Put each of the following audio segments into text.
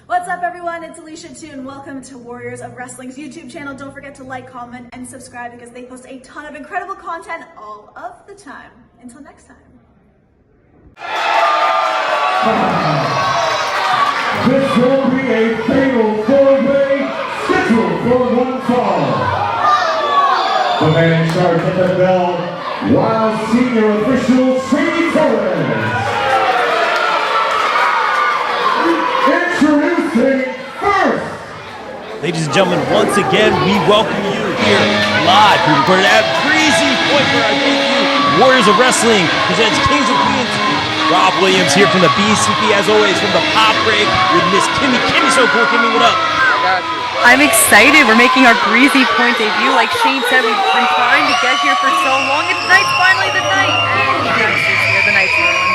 What's up, everyone? It's Alicia too, and welcome to Warriors of Wrestling's YouTube channel. Don't forget to like, comment, and subscribe because they post a ton of incredible content all of the time. Until next time. This will be a fatal four-way scheduled for one fall. The man in charge of the bell, while senior official Shady Torres. Introducing first. Ladies and gentlemen, once again, we welcome you here live. We recorded at Breezy Point where I bring you Warriors of Wrestling presents Kings and Queens. Rob Williams here from the BCP, as always, from the Pop Break with Miss Kimmy. Kimmy, so cool. Kimmy, what up? I got you. I'm excited. We're making our Breezy Point debut. Like Shane said, we've been trying to get here for so long. And tonight's finally the night. And Dexter's here. The night's ruined.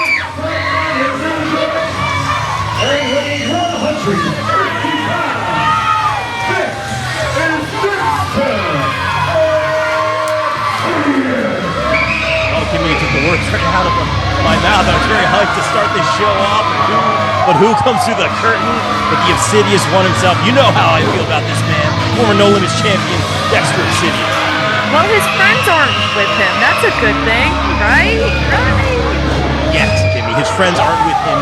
Kimmy took the words right out of my mouth. I was very hyped to start this show off. But who comes through the curtain but the Obsidian one himself? You know how I feel about this man. Former No Limits champion, Dexter Obsidian. Well, his friends aren't with him. That's a good thing, right? Right? Yes, Kimmy. His friends aren't with him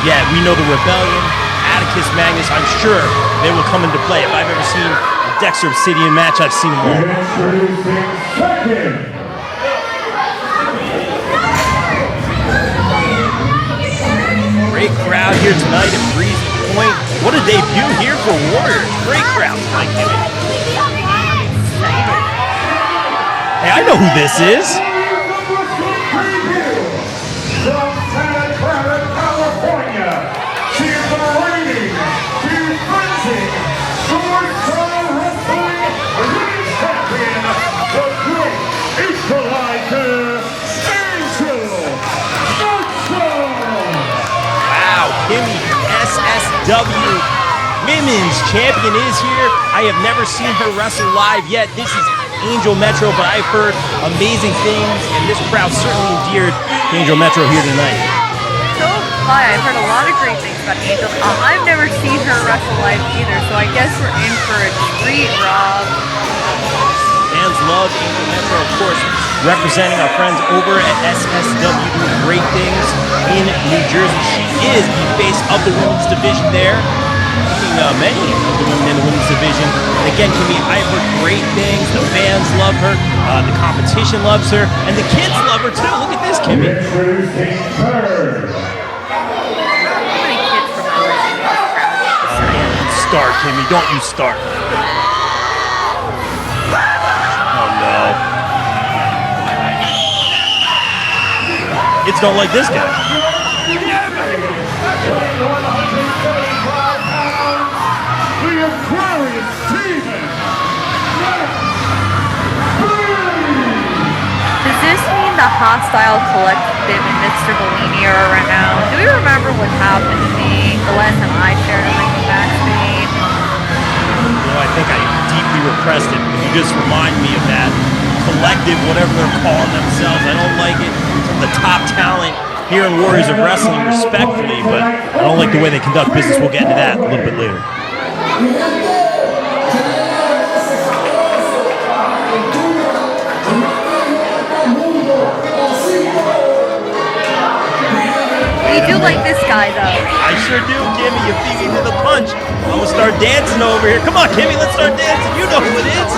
yet. We know the Rebellion, Atticus, Magnus. I'm sure they will come into play. If I've ever seen a Dexter Obsidian match, I've seen them all. Introducing second. Great crowd here tonight at Breezy Point. What a debut here for Warriors. Great crowd tonight, Kimmy. Hey, I know who this is. From Santa Clara, California, she is the reigning, defending, short-term wrestling ring champion, the great equalizer, Kimmy, SSW Women's Champion is here. I have never seen her wrestle live yet. This is Angel Metro, but I've heard amazing things, and this crowd certainly endeared Angel Metro here tonight. So I've heard a lot of great things about Angel. I've never seen her wrestle live either, so I guess we're in for a treat, Rob. Fans love Angel Metro, of course, representing our friends over at SSW, doing great things in New Jersey. She is the face of the women's division there, beating many of the women in the women's division. And again, Kimmy, I've heard great things. The fans love her, the competition loves her, and the kids love her too. Look at this, Kimmy. Introducing third. How many kids from our wrestling crowd? Don't you start, Kimmy. Don't you start. Oh, no. Kids don't like this guy. Does this mean the hostile collective and Mr. Bellini are around? Do we remember what happened to me the last time I shared a ring with Bane? You know, I think I deeply repressed it. You just remind me of that collective, whatever they're calling themselves. I don't like it. Some of the top talent here in Warriors of Wrestling, respectfully, but I don't like the way they conduct business. We'll get into that a little bit later. You do like this guy, though. I sure do, Kimmy. You beat me to the punch. I'm gonna start dancing over here. Come on, Kimmy, let's start dancing. You know who it is.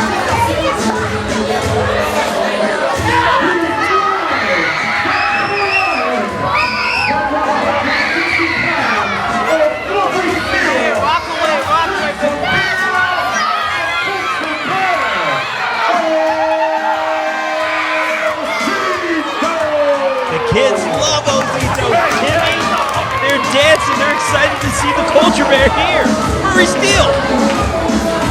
The kids love Ozito, Kimmy. They're dancing. They're excited to see the culture bear here. Hurry, Steele.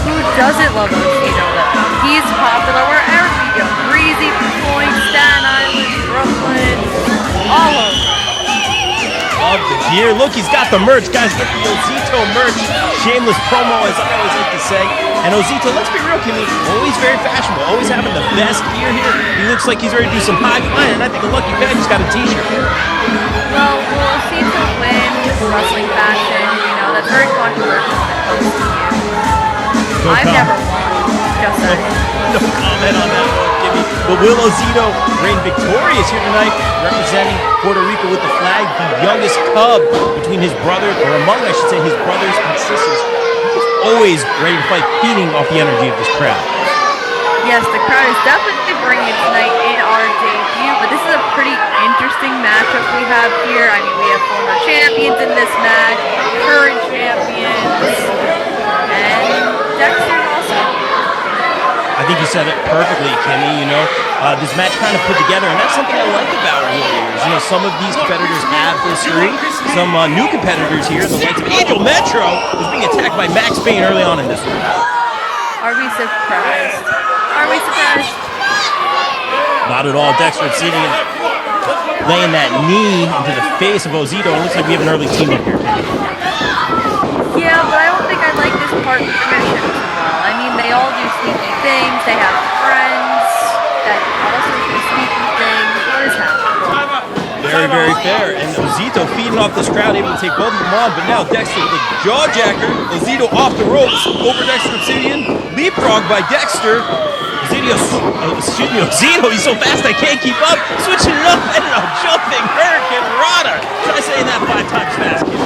Who doesn't love Osito, though? He's popular wherever we go. Breezy Point, Staten Island, Brooklyn, all over. Love the gear. Look, he's got the merch. Guys, get the Ozito merch. Shameless promo, as I always like to say. And Ozito, let's be real, Kimmy, always very fashionable, always having the best gear here. He looks like he's ready to do some high flying, and I think a lucky Paige has got a t-shirt. Well, we'll see to win wrestling fashion. You know, that's It's very controversial when it comes to you. I've never won. Just saying. No comment on that one, Kimmy. But will Ozito reign victorious here tonight, representing Puerto Rico with the flag, the youngest cub between his brothers, or among, I should say, his brothers and sisters. He's always ready to fight, feeding off the energy of this crowd. Yes, the crowd is definitely bringing it tonight in our debut, but this is a pretty interesting matchup we have here. I mean, we have former champions in this match, current champions, and Dexter also. I think you said it perfectly, Kimmy. You know, this match kind of put together, and that's something I like about Warriors. You know, some of these competitors have history. Some new competitors here, the likes of Angel Metro, is being attacked by Max Bane early on in this one. Are we surprised? Are we surprised? Not at all. Dexter Obsidian laying that knee into the face of Ozito. It looks like we have an early team up here. Yeah, but I don't think I like this partnership too well. I mean, they all do sneaky things. They have friends that also do sneaky things. What is happening? Very, very fair. And Ozito feeding off this crowd, able to take both of them on. But now Dexter with a jawjacker. Ozito off the ropes over Dexter Obsidian. Leapfrog by Dexter. Ozito, he's so fast I can't keep up. Switching it up and a jumping Hurricane Rana. Try saying that 5 times fast, kid.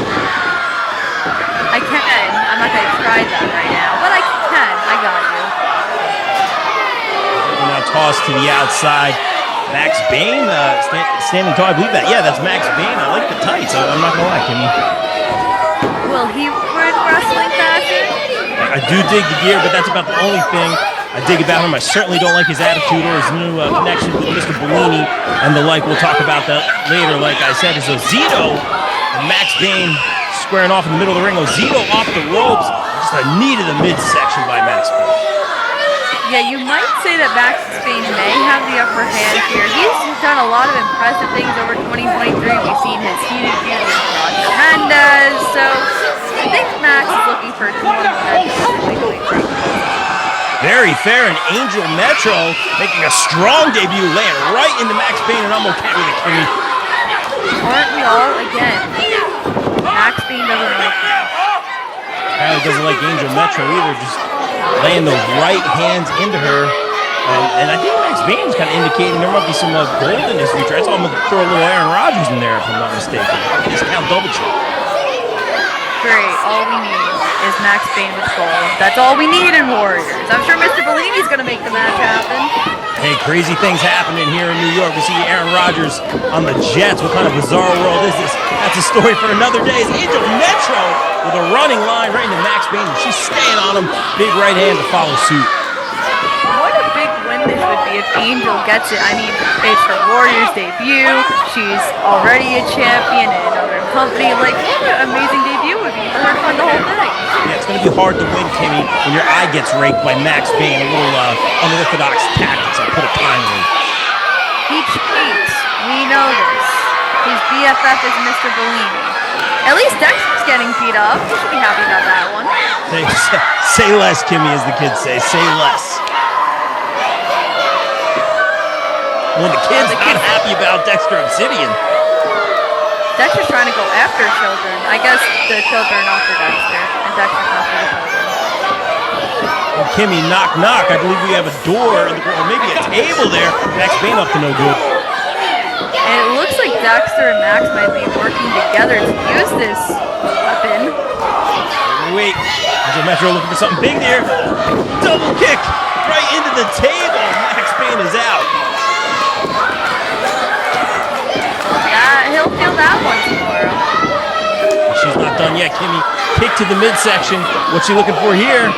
I can. I'm not going to try that right now, but I can. I got you. Now tossed to the outside. Max Bane standing tall. I believe that. Yeah, that's Max Bane. I like the tights. I'm not going to lie, Kimmy. Will he win wrestling fashion? I do dig the gear, but that's about the only thing I dig about him. I certainly don't like his attitude or his new connection with Mr. Bellini and the like. We'll talk about that later. Like I said, is Ozito and Max Bane squaring off in the middle of the ring. Ozito off the ropes. Just a knee to the midsection by Max Bane. Yeah, you might say that Max Bane may have the upper hand here. He's done a lot of impressive things over 2023. We've seen his heated feud with Mendes, so I think Max is looking for more momentum. Very fair, and Angel Metro making a strong debut, laying right into Max Bane, and I'm okay with it, Kimmy. Aren't we all? Again, Max Bane doesn't like him. Apparently doesn't like Angel Metro either, just laying those right hands into her. And I think Max Bane's kind of indicating there might be some gold in his future. I saw him throw a little Aaron Rodgers in there, if I'm not mistaken. Discount double check. Great. All we need is Max Bane with gold. That's all we need in Warriors. I'm sure Mr. Bellini's going to make the match happen. Hey, crazy things happening here in New York. We see Aaron Rodgers on the Jets. What kind of bizarre world is this? That's a story for another day. It's Angel Metro with a running line right into Max Bane. She's staying on him. Big right hand to follow suit. What a big win this would be if Angel gets it. I mean, it's her Warriors debut. She's already a champion in another company. Like, what an amazing debut would be for her to win the whole thing. Yeah, it's going to be hard to win, Kimmy, when your eye gets raked by Max Bane. A little unorthodox tactics, I'll put it kindly. He cheats. We know this. His BFF is Mr. Bellini. At least Dexter's getting beat up. You should be happy about that one. Say less, Kimmy, as the kids say. Say less. When the kid's not happy about Dexter Obsidian. Dexter's trying to go after children. I guess the children are not for Dexter, and Dexter's not for the children. Well, Kimmy, knock, knock. I believe we have a door, or maybe a table there. Max Bane up to no good. And it looks like Dexter and Max might be working together to use this weapon. Wait, Angel Metro looking for something big there. Double kick right into the table. Max Bane is out. Yeah, he'll feel that one tomorrow. She's not done yet, Kimmy. Kick to the midsection. What's she looking for here?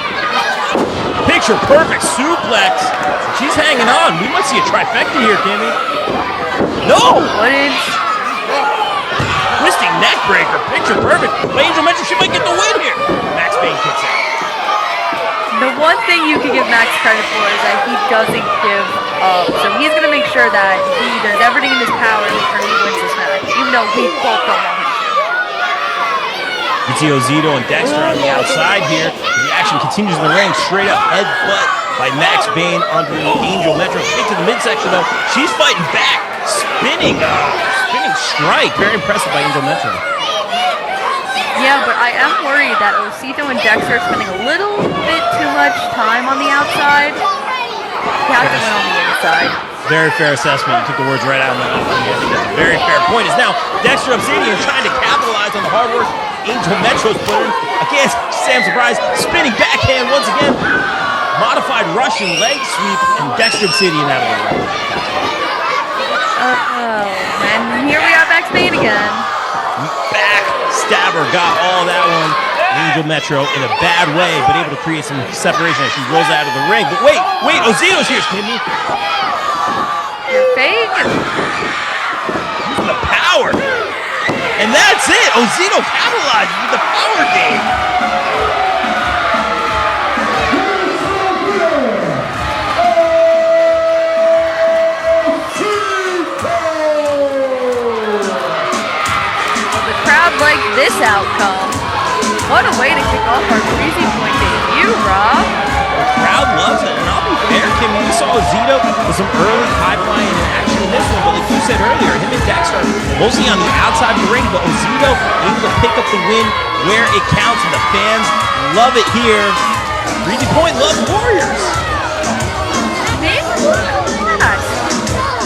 Picture perfect suplex. She's hanging on. We might see a trifecta here, Kimmy. No! What is... Twisting neck breaker. Picture perfect. But Angel Metro, she might get the win here. Max Bane kicks out. The one thing you can give Max credit for is that he doesn't give up. So he's going to make sure that he does everything in his power to make sure he wins this match, even though we both don't want him to. You see Ozito and Dexter on the outside here. The action continues in the ring. Straight up headbutt by Max Bane onto Angel Metro. Kick to the midsection though. She's fighting back. Spinning strike. Very impressive by Angel Metro. Yeah, but I am worried that Osito and Dexter are spending a little bit too much time on the outside. They have to win on the inside. Very fair assessment. You took the words right out of my mouth. I think that's a very fair point. Is now Dexter Obsidian trying to capitalize on the hard work Angel Metro's put in. Again, Sam Surprise spinning backhand once again. Modified Russian leg sweep and Dexter Obsidian out of the way. And here we are back to Bane again. Back stabber got all that one. Angel Metro in a bad way, but able to create some separation as she rolls out of the ring. But wait, Ozito's here, Kimmy. You're fake. Using the power. And that's it. Ozito capitalized with the power game. The crowd liked this outcome. What a way to kick off our Breezy Point debut, Rob. The crowd loves it, and I'll be fair, Kim. We saw Ozito with some early high-flying action in this one, but like you said earlier, him and Dexter mostly on the outside of the ring, but Ozito able to pick up the win where it counts, and the fans love it here. Breezy Point loves Warriors. Maybe not.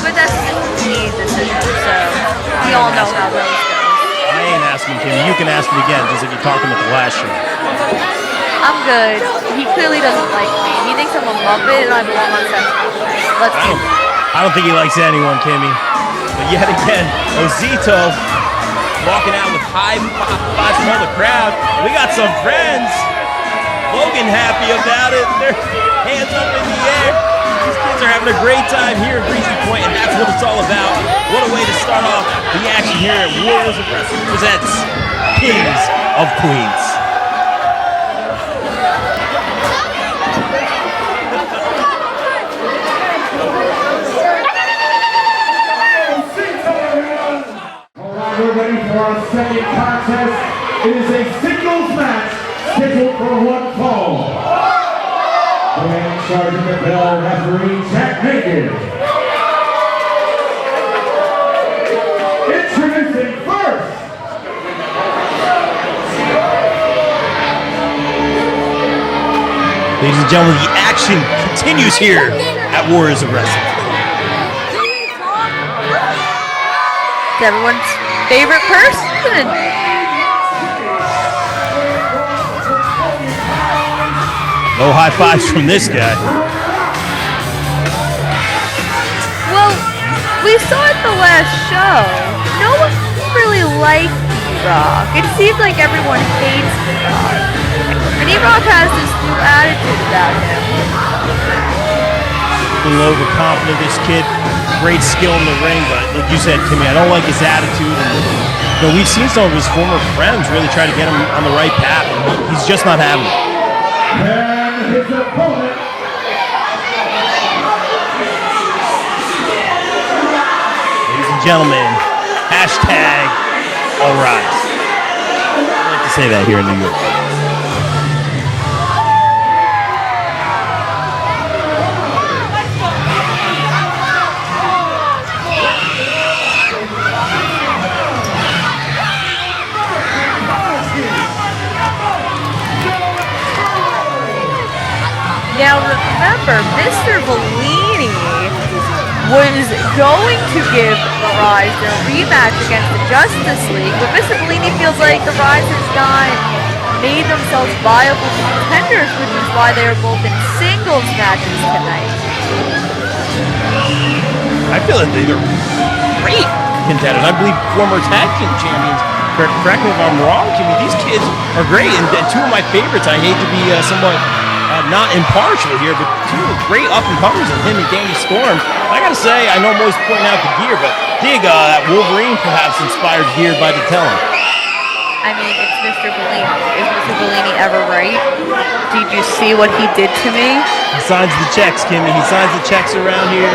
But that's just me decision, so we all know how those go. I ain't asking Kim. You can ask him again, just like you talked him at the last show. I'm good. He clearly doesn't like me. He thinks I'm a Muppet and I belong on Sesame Street. Let's do it. I don't think he likes anyone, Kimmy. But yet again, Ozito walking out with high fives from all the crowd. We got some friends. Logan happy about it. Their hands up in the air. These kids are having a great time here at Breezy Point, and that's what it's all about. What a way to start off the action here at Warriors of Wrestling presents Kings of Queens. We're ready for our second contest. It is a singles match scheduled for one fall. The man in charge of the bell, referee Jack Mendez. Introducing first. Ladies and gentlemen, the action continues here at Warriors of Wrestling. It's everyone's favorite person. No high fives from this guy. Well, we saw at the last show, no one really liked E-roc. It seemed like everyone hates E-roc. And E-roc has this new attitude about him. A little overconfident, this kid. Great skill in the ring, but like you said, Timmy, I don't like his attitude. And, we've seen some of his former friends really try to get him on the right path, and he's just not having it. And his opponent. Ladies and gentlemen, hashtag All Rise. I like to say that here in New York. Now remember, Mr. Bellini was going to give the Rise their rematch against the Justice League, but Mr. Bellini feels like the Rise has not made themselves viable contenders, which is why they are both in singles matches tonight. I feel that they're great contenders. I believe former tag team champions. Correct me if I'm wrong, Kimmy. These kids are great, and two of my favorites. I hate to be somewhat not impartial here, but two great up-and-comers in him and Danny Storm. I gotta say, I know I'm always pointing out the gear, but dig that Wolverine perhaps inspired gear by Datello. I mean, it's Mr. Bellini. Is Mr. Bellini ever right? Did you see what he did to me? He signs the checks, Kimmy. He signs the checks around here.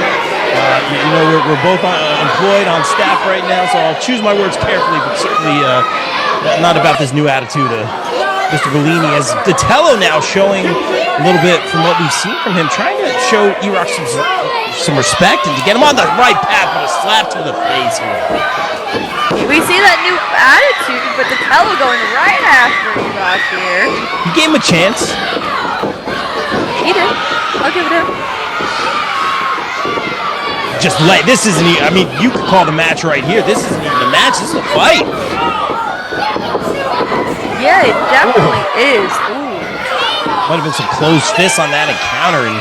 We're both employed on staff right now, so I'll choose my words carefully, but certainly not about this new attitude Mr. Bellini, as Datello now showing a little bit from what we've seen from him, trying to show E-roc some respect and to get him on the right path with a slap to the face here. We see that new attitude, but Datello going right after E-roc here. He gave him a chance. He did. I'll give it to him. This isn't even, I mean, you could call the match right here. This isn't even a match, this is a fight. Yeah, it definitely is. Ooh. Might have been some closed fists on that encounter, and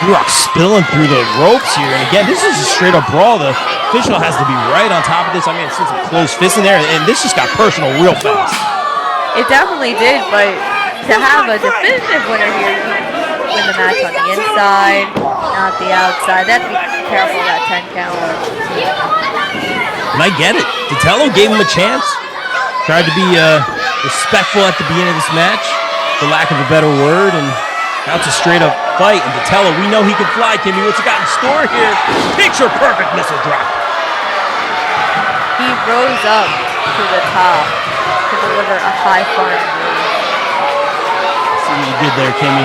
E-roc spilling through the ropes here. And again, this is a straight up brawl. The official has to be right on top of this. I mean, it's some closed fists in there, and this just got personal real fast. It definitely did, but to have a definitive winner here, you win the match on the inside, not the outside. They have to be careful of that 10 count. And I get it. Datello gave him a chance. Tried to be respectful at the beginning of this match, for lack of a better word, and now it's a straight up fight. And Datello, we know he can fly, Kimmy. What's he got in store here? Picture perfect missile drop. He rose up to the top to deliver a high flying move. See what you did there, Kimmy.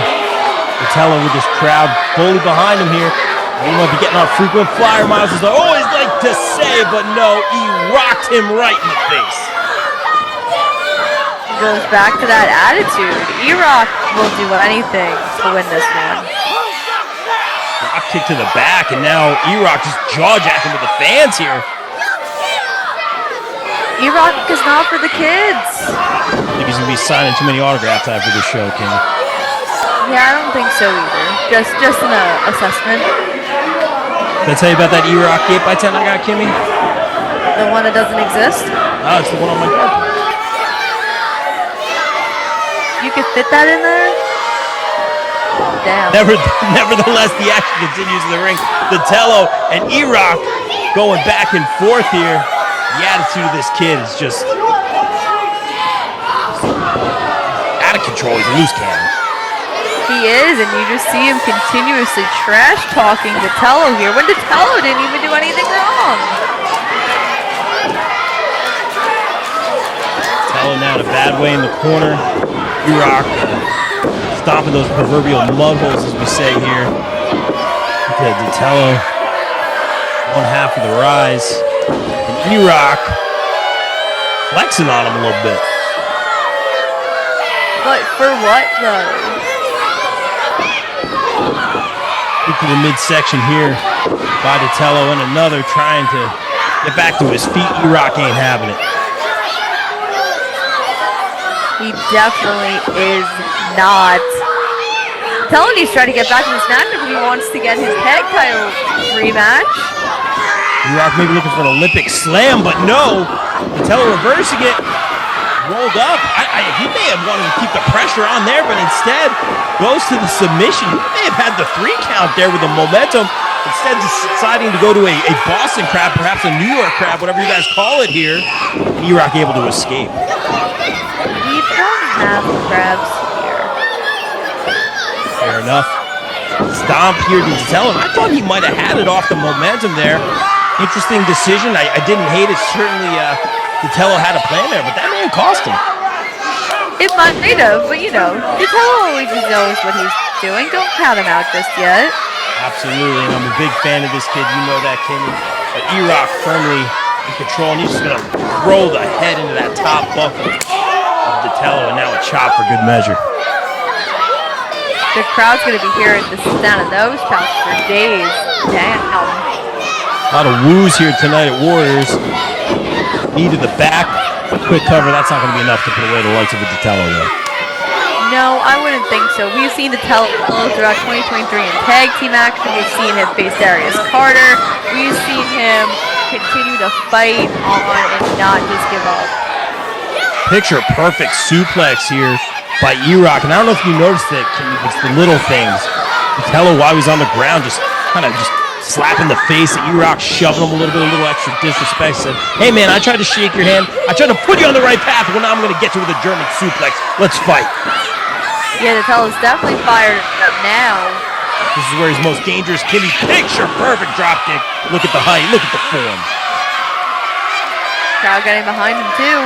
Datello with this crowd fully behind him here. We might be getting our frequent flyer miles, as I always like to say, but no, he rocked him right in the face. Goes back to that attitude. E-roc will do anything to win this one. Drop kick to the back, and now E-roc just jaw-jacking with the fans here. E-roc is not for the kids. I think he's going to be signing too many autographs after this show, Kimmy. Yeah, I don't think so either. Just an assessment. Did I tell you about that E-roc 8x10 I got, Kimmy? The one that doesn't exist? Oh, it's the one on my guard. You could fit that in there? Damn. Nevertheless, the action continues in the ring. Datello and E-roc going back and forth here. The attitude of this kid is just out of control. He's a loose cannon. He is, and you just see him continuously trash-talking Datello here when Datello didn't even do anything wrong. Datello now in a bad way in the corner. E-roc stomping those proverbial mud holes, as we say here. Okay, Datello, one half of the rise. And E-roc flexing on him a little bit. But for what, though? Into the midsection here by Datello, and another trying to get back to his feet. E-roc ain't having it. He definitely is not. Datello needs to try to get back in this match if he wants to get his tag title rematch. E-roc maybe looking for an Olympic slam, but no. Datello reversing it. Rolled up. He may have wanted to keep the pressure on there, but instead goes to the submission. He may have had the 3 count there with the momentum. Instead, deciding to go to a Boston crab, perhaps a New York crab, whatever you guys call it here. E-roc able to escape. We don't have crabs here. Fair enough. Stomp here to Datello. I thought he might have had it off the momentum there. Interesting decision. I didn't hate it. Certainly, Datello had a plan there, but that may have cost him. It might have, but you know, Datello always knows what he's doing. Don't count him out just yet. Absolutely, and I'm a big fan of this kid. You know that, Kimmy. But E-roc firmly in control, and he's just going to throw the head into that top buckle of Datello, and now a chop for good measure. The crowd's going to be hearing the sound of those chops for days. Damn. A lot of woos here tonight at Warriors. Knee to the back. A quick cover. That's not going to be enough to put away the likes of a Datello, though. No, I wouldn't think so. We've seen Datello throughout 2023 in tag team action. We've seen him face Darius Carter. We've seen him continue to fight on and not just give up. Picture perfect suplex here by E-roc. And I don't know if you noticed it, Kimmy, but it's the little things. Datello, while he's on the ground, just kind of slapping the face at E-roc, shoving him a little extra disrespect. Said, hey man, I tried to shake your hand. I tried to put you on the right path. Well, now I'm going to get you with a German suplex. Let's fight. Yeah, Datello's definitely fired up now. This is where he's most dangerous. Kimmy, picture perfect drop kick. Look at the height. Look at the form. Crowd getting behind him too.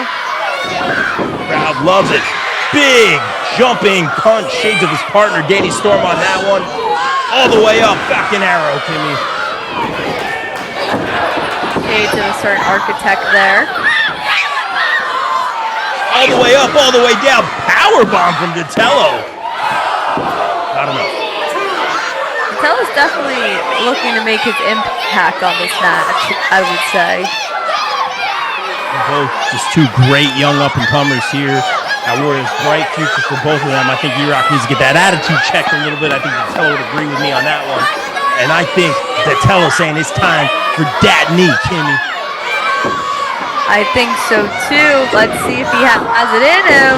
Crowd loves it. Big jumping punch, shades of his partner, Danny Storm on that one. All the way up, back in arrow, Kimmy. Shades of a certain architect there. All the way up, all the way down. Power bomb from Datello. Not enough. Datello's definitely looking to make his impact on this match, I would say. Both just two great young up-and-comers here. At Warriors, bright future for both of them. I think E-roc needs to get that attitude checked a little bit. I think Datello would agree with me on that one. And I think Datello saying it's time for that knee, Kimmy. I think so too. Let's see if he has it in him.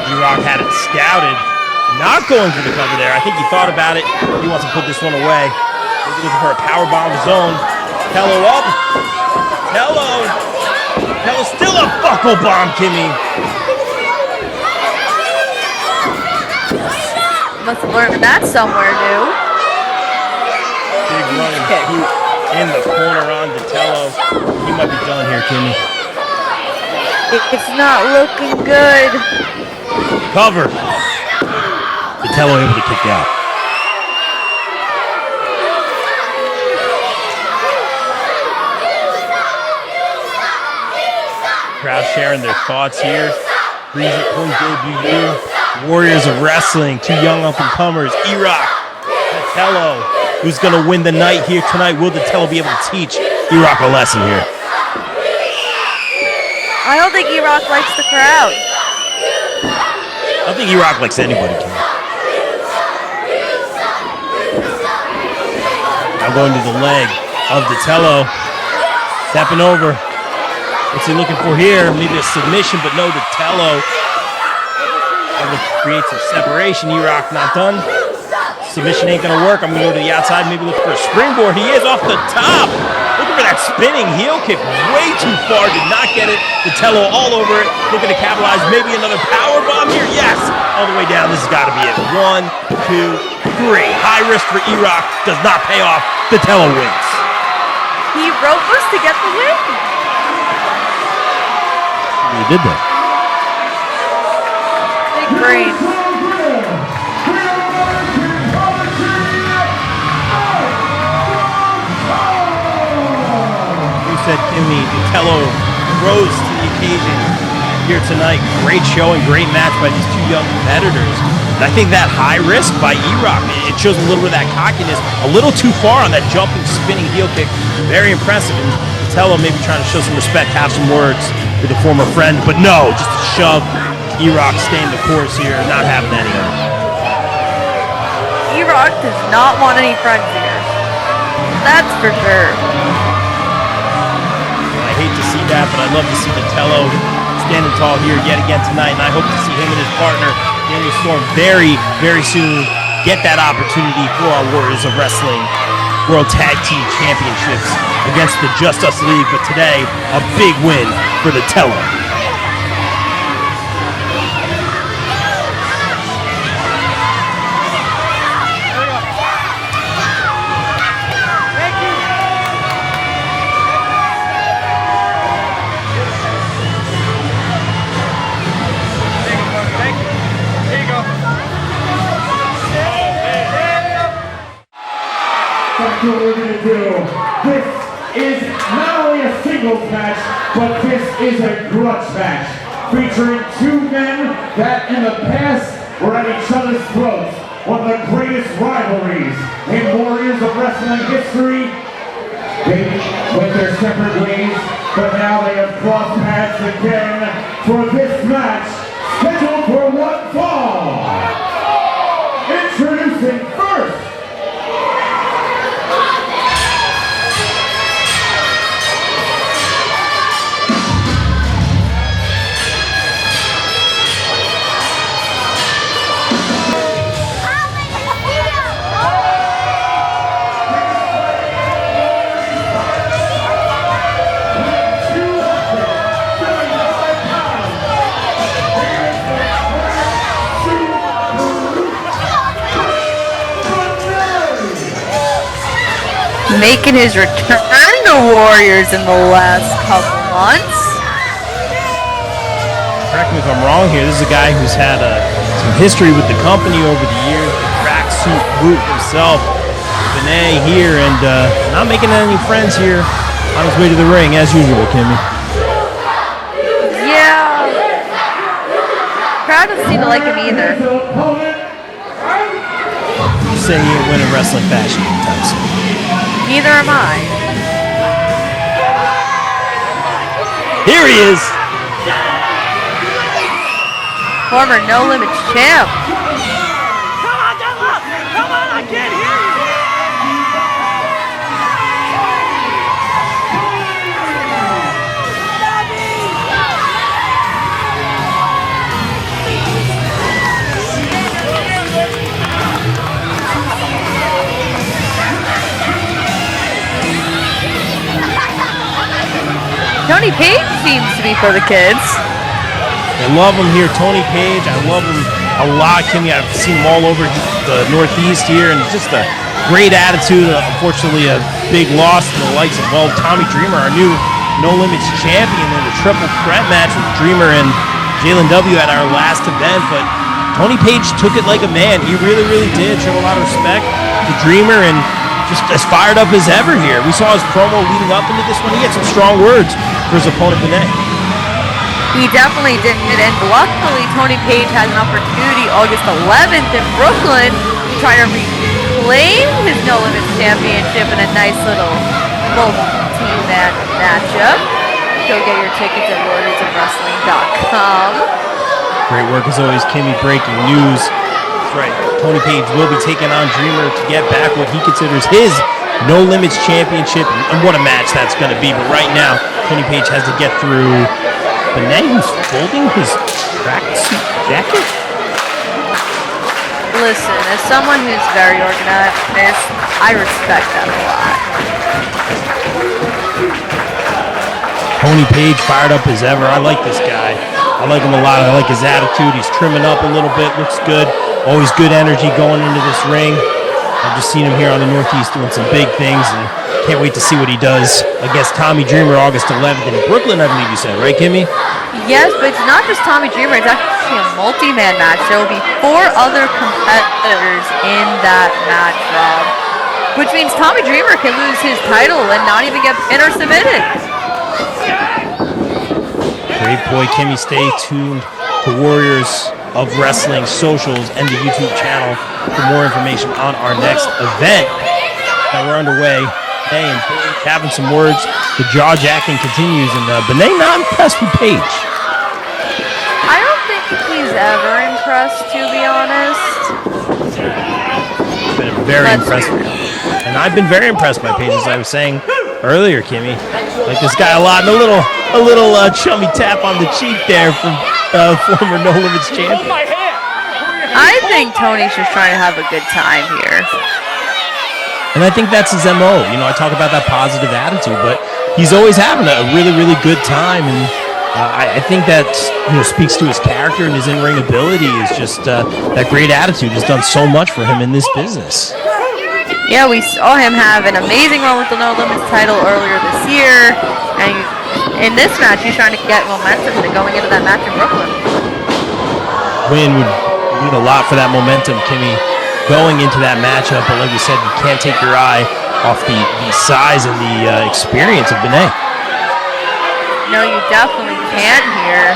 E-roc had it scouted. Not going for the cover there. I think he thought about it. He wants to put this one away. He's looking for a power bomb of his own. Datello up. Datello still a buckle bomb, Kimmy. Must have learned that somewhere new. Big running boot in the corner on Datello. He might be done here, Kimmy. It's not looking good. Cover. Datello able to kick out. Crowd sharing their thoughts here. Breezy Point debut. Warriors of Wrestling, two young up-and-comers. E-roc, Datello, who's going to win the night here tonight. Will Datello be able to teach E-roc a lesson here? I don't think E-roc likes the crowd. I don't think E-roc likes anybody, Kim. Now going to the leg of Datello. Stepping over. What's he looking for here? Maybe a submission, but no, Datello. Able to create some separation. E-roc not done. Submission ain't gonna work. I'm gonna go to the outside, maybe look for a springboard. He is off the top. Looking for that spinning heel kick. Way too far, did not get it. Datello all over it. Looking to capitalize. Maybe another power bomb here. Yes! All the way down. This has got to be it. 1, 2, 3. High risk for E-roc. Does not pay off. Datello wins. He rose to get the win. He did that. Big brain. You said Kimmy, Datello rose to the occasion here tonight. Great show and great match by these two young competitors. And I think that high risk by E-roc, it shows a little bit of that cockiness, a little too far on that jumping, spinning heel kick. Very impressive. And Datello maybe trying to show some respect, have some words with a former friend, but no, just a shove. E-roc staying the course here, not having any of it. E-roc does not want any friends here. That's for sure. I hate to see that, but I'd love to see Datello standing tall here yet again tonight, and I hope to see him and his partner, Daniel Storm, very, very soon get that opportunity for our Warriors of Wrestling World Tag Team Championships against the Just Us League, but today, a big win for Datello. That's what we're going to do. This is not only a singles match, but this is a grudge match featuring two men that in the past were at each other's throats. One of the greatest rivalries in Warriors of Wrestling history. They went their separate ways, but now they have crossed paths again for this match scheduled for one fall. Introducing first, Making his return to Warriors in the last couple months. correct me if I'm wrong here, this is a guy who's had some history with the company over the years, the tracksuit boot himself, Benet here, and not making any friends here on his way to the ring, as usual, Kimmy. Yeah. Crowd doesn't seem to like him either. You say he ain't winning wrestling fashion anytime soon. Neither am I. Here he is. Former No Limits champ. Come on, Datello! Come on, I can't hear you! Tony Paige seems to be for the kids. I love him here, Tony Paige. I love him a lot, Kimmy. I've seen him all over the Northeast here, and just a great attitude. Unfortunately, a big loss to the likes of, well, Tommy Dreamer, our new No Limits champion in the triple threat match with Dreamer and Jalen W at our last event. But Tony Paige took it like a man. He really, really did show a lot of respect to Dreamer and just as fired up as ever here. We saw his promo leading up into this one. He had some strong words for his opponent, Benet. He definitely did, and luckily Tony Paige has an opportunity August 11th in Brooklyn to try to reclaim his No Limits championship in a nice little multi-team matchup. Go get your tickets at warriorsofwrestling.com. Great work as always, Kimmy. Breaking news. That's right. Tony Paige will be taking on Dreamer to get back what he considers his No Limits championship, and what a match that's going to be. But right now, Tony Paige has to get through Benet, who's folding his tracksuit jacket. Listen, as someone who's very organized, I respect that a lot. Tony Paige fired up as ever. I like this guy. I like him a lot. I like his attitude. He's trimming up a little bit. Looks good. Always good energy going into this ring. I've just seen him here on the Northeast doing some big things, and can't wait to see what he does against Tommy Dreamer August 11th in Brooklyn, I believe you said, right, Kimmy? Yes, but it's not just Tommy Dreamer. It's actually a multi-man match. There will be 4 other competitors in that match, Rob. Which means Tommy Dreamer can lose his title and not even get pinned or submitted. Great boy, Kimmy. Stay tuned to Warriors of Wrestling socials and the YouTube channel for more information on our next event that we're underway. Bane having some words. The jaw jacking continues, and Benet not impressed with Paige. I don't think he's ever impressed, to be honest. Been very impressed, and I've been very impressed by Paige, as I was saying earlier, Kimmy. Like this guy a lot, and a little chummy tap on the cheek there from former No Limits champion. I think Tony's just trying to have a good time here. And I think that's his MO. You know, I talk about that positive attitude, but he's always having a really, really good time. And I think that, you know, speaks to his character and his in-ring ability. Is just that great attitude has done so much for him in this business. Yeah, we saw him have an amazing run with the No Limits title earlier this year. And in this match, he's trying to get momentum to going into that match in Brooklyn. Win would mean a lot for that momentum, Kimmy, going into that matchup. But like you said, you can't take your eye off the size and the experience of Benet. No, you definitely can't here.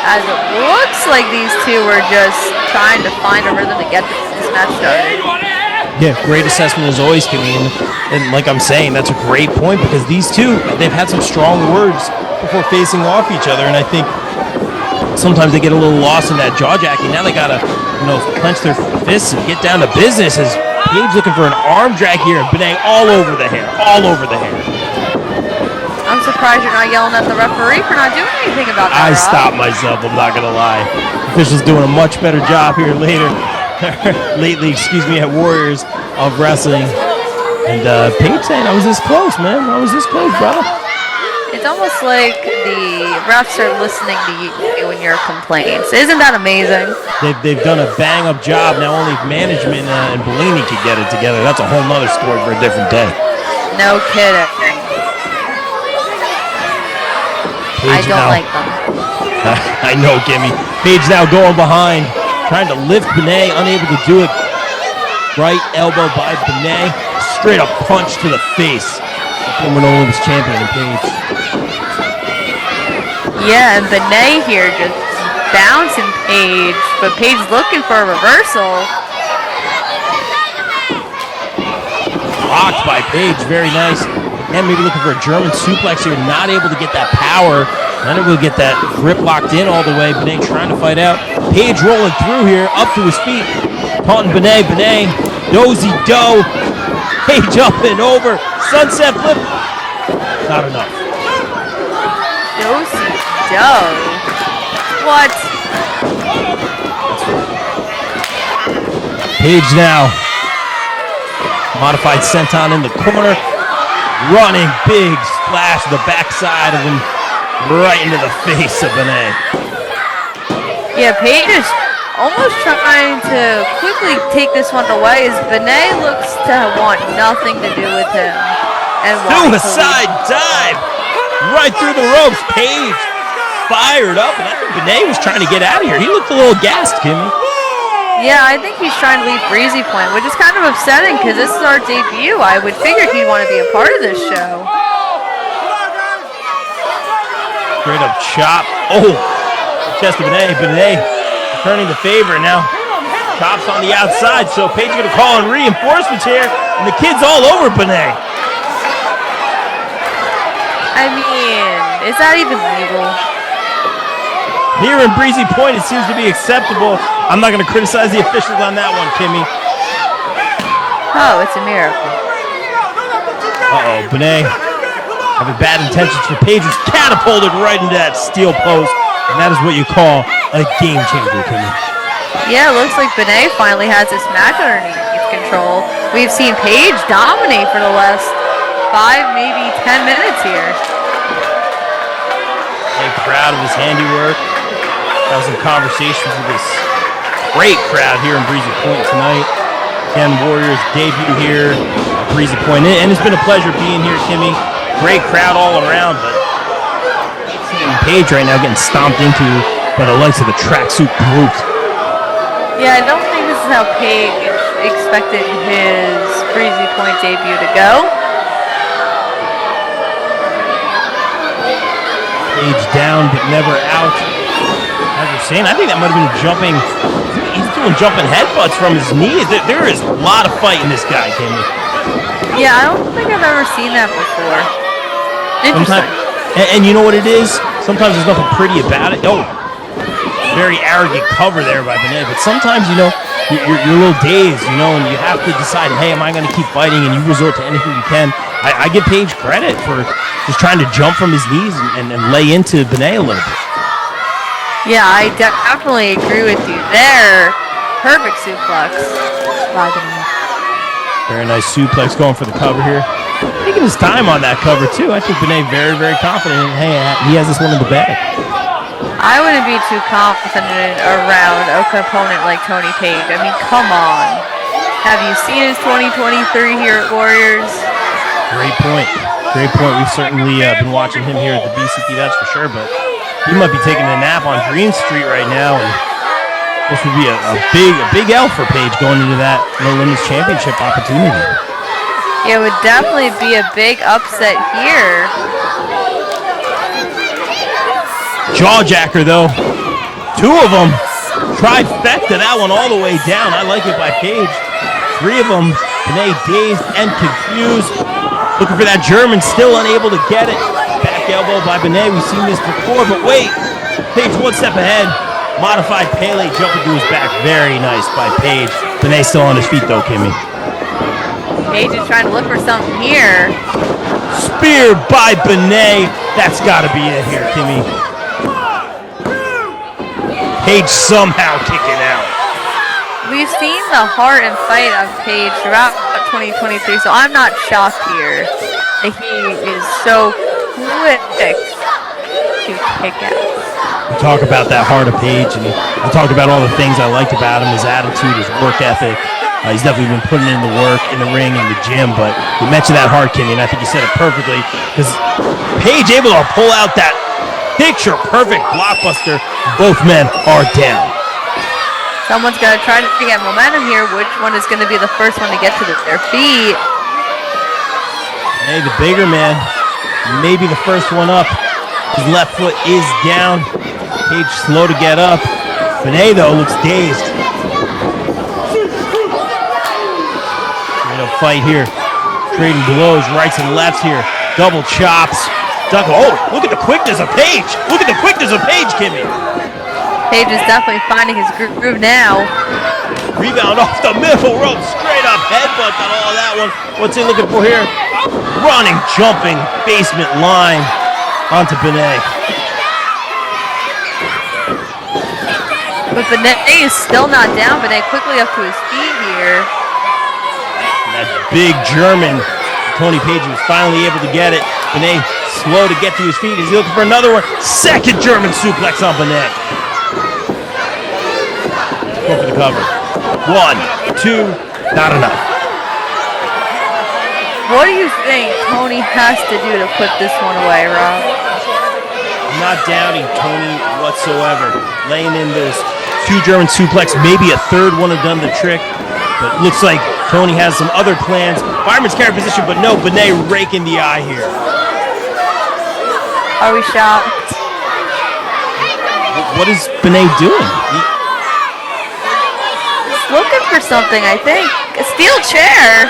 As it looks like these two were just trying to find a rhythm to get this match started. Yeah, great assessment as always, Kimmy. And like I'm saying, that's a great point, because these two, they've had some strong words before facing off each other, and I think sometimes they get a little lost in that jaw jacking. Now they gotta, you know, clench their fists and get down to business. As Paige looking for an arm drag here, and Benet all over the hair, all over the hair. I'm surprised you're not yelling at the referee for not doing anything about that. I stopped myself, I'm not gonna lie. Officials doing a much better job here lately, excuse me, at Warriors of Wrestling. And Paige saying, I was this close, man. I was this close, brother. It's almost like the refs are listening to you and your complaints. Isn't that amazing? They've done a bang-up job. Now only if management and Bellini could get it together. That's a whole nother story for a different day. No kidding. I don't like them. I know, Kimmy. Paige now going behind, trying to lift Benet, unable to do it. Right elbow by Benet, straight up punch to the face. Former Olympics champion Paige. Yeah, and Benet here just bouncing Paige, but Paige looking for a reversal. Blocked by Paige, very nice. And maybe looking for a German suplex here, not able to get that power, not able to get that grip locked in all the way. Benet trying to fight out. Paige rolling through here, up to his feet. Taunting Benet, Ozito. Paige up and over, sunset flip. Not enough. Ozito. What? Paige now. Modified senton in the corner. Running big splash to the backside of him, right into the face of Benet. Yeah, Paige is almost trying to quickly take this one away as Benet looks to want nothing to do with him. And suicide dive right through the ropes. Paige fired up, and I think Benet was trying to get out of here. He looked a little gassed, Kimmy. Yeah, I think he's trying to leave Breezy Point, which is kind of upsetting because this is our debut. I would figure he'd want to be a part of this show. Straight up chop. Oh, chest of Benet. Benet returning the favor now. Chops on the outside, so Paige going to call in reinforcements here, and the kid's all over Benet. I mean, is that even legal? Here in Breezy Point, it seems to be acceptable. I'm not going to criticize the officials on that one, Kimmy. Oh, it's a miracle. Uh-oh, Benet having bad intentions for Paige, was catapulted right into that steel post, and that is what you call a game changer, Kimmy. Yeah, it looks like Benet finally has this match underneath control. We've seen Paige dominate for the last 5, maybe 10 minutes here. Hey, proud of his handiwork. Have some conversations with this great crowd here in Breezy Point tonight. Again, Warriors debut here at Breezy Point. And it's been a pleasure being here, Kimmy. Great crowd all around, but seeing Paige right now getting stomped into by the likes of the tracksuit brute. Yeah, I don't think this is how Paige expected his Breezy Point debut to go. Paige down, but never out. As you're saying, I think that might have been jumping. He's doing jumping headbutts from his knees. There is a lot of fight in this guy, Kimmy. Yeah, I don't think I've ever seen that before. Interesting. And you know what it is? Sometimes there's nothing pretty about it. Oh, very arrogant cover there by Benet. But sometimes, you know, you're a little dazed, you know, and you have to decide, hey, am I going to keep fighting? And you resort to anything you can. I give Paige credit for just trying to jump from his knees and lay into Benet a little bit. Yeah, I definitely agree with you there. Perfect suplex. Very nice suplex going for the cover here. Taking his time on that cover, too. I think Benet very, very confident. And, hey, he has this one in the bag. I wouldn't be too confident around a opponent like Tony Paige. I mean, come on. Have you seen his 2023 here at Warriors? Great point. Great point. We've certainly been watching him here at the BCT, that's for sure. But he might be taking a nap on Green Street right now. And this would be a big L for Paige going into that No Limits Championship opportunity. It would definitely be a big upset here. Jawjacker, though. 2 of them. Trifecta, that one all the way down. I like it by Paige. 3 of them. Benet dazed and confused. Looking for that German, still unable to get it. Back elbow by Benet. We've seen this before, but wait. Paige 1 step ahead. Modified Pele jumping to his back. Very nice by Paige. Benet still on his feet, though, Kimmy. Paige is trying to look for something here. Spear by Benet. That's got to be it here, Kimmy. Paige somehow kicking out. We've seen the heart and fight of Paige throughout 2023, so I'm not shocked here that he is so quick to kick out. We talk about that heart of Paige, and I talked about all the things I liked about him, his attitude, his work ethic. He's definitely been putting in the work in the ring, in the gym, but you mentioned that heart, Kimmy, and I think you said it perfectly, because Paige able to pull out that picture-perfect blockbuster. Both men are down. Someone's got to try to get momentum here. Which one is going to be the first one to get to their feet? Hey, the bigger man, maybe the first one up. His left foot is down. Paige slow to get up. Benet, though, looks dazed. Straight up fight here. Trading blows, rights and lefts here. Double chops. Oh, look at the quickness of Paige. Look at the quickness of Paige, Kimmy. Paige is definitely finding his groove now. Rebound off the middle rope. Straight up headbutt on all that one. What's he looking for here? Running, jumping, basement line onto Benet. But Benet is still not down. Benet quickly up to his feet here. And that big German, Tony Paige, was finally able to get it. Benet slow to get to his feet. Is he looking for another one? Second German suplex on Benet. Go for the cover. 1, 2, not enough. What do you think Tony has to do to put this one away, Rob? I'm not doubting Tony whatsoever. Laying in those 2 German suplex, maybe a third one have done the trick. But it looks like Tony has some other plans. Fireman's carry position, but no, Benet raking the eye here. Are we shocked? What is Benet doing? He's looking for something, I think. A steel chair.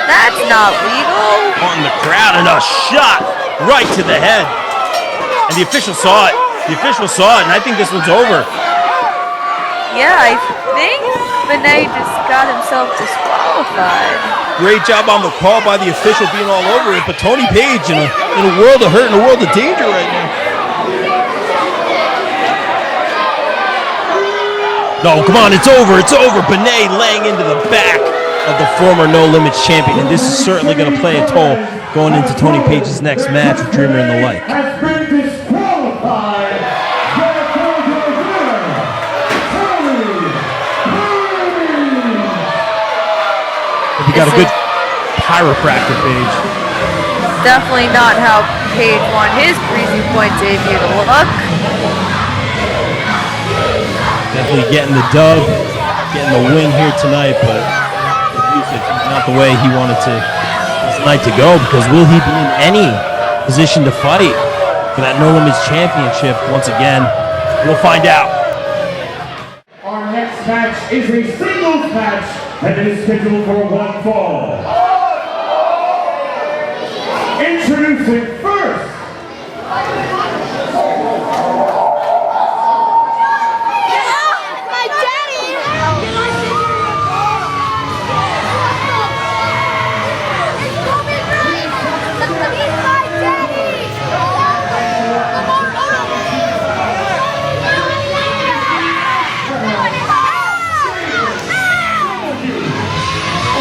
That's not legal. Caught in the crowd and a shot right to the head. And the official saw it. The official saw it, and I think this one's over. Yeah, I think Benet just got himself disqualified. Great job on the call by the official being all over it, but Tony Paige in a world of hurt, in a world of danger right now. No, come on, it's over, it's over. Benet laying into the back of the former No Limits champion, and this is certainly going to play a toll going into Tony Paige's next match with Dreamer and the like. Has been disqualified. We got a good chiropractor, Paige. Definitely not how Paige won his Breezy Point debut to look. Definitely getting the dub, getting the win here tonight, but not the way he wanted this night to go, because will he be in any position to fight for that No Limits championship once again? We'll find out. Our next match is a singles match that is scheduled for 1 fall. Introducing first,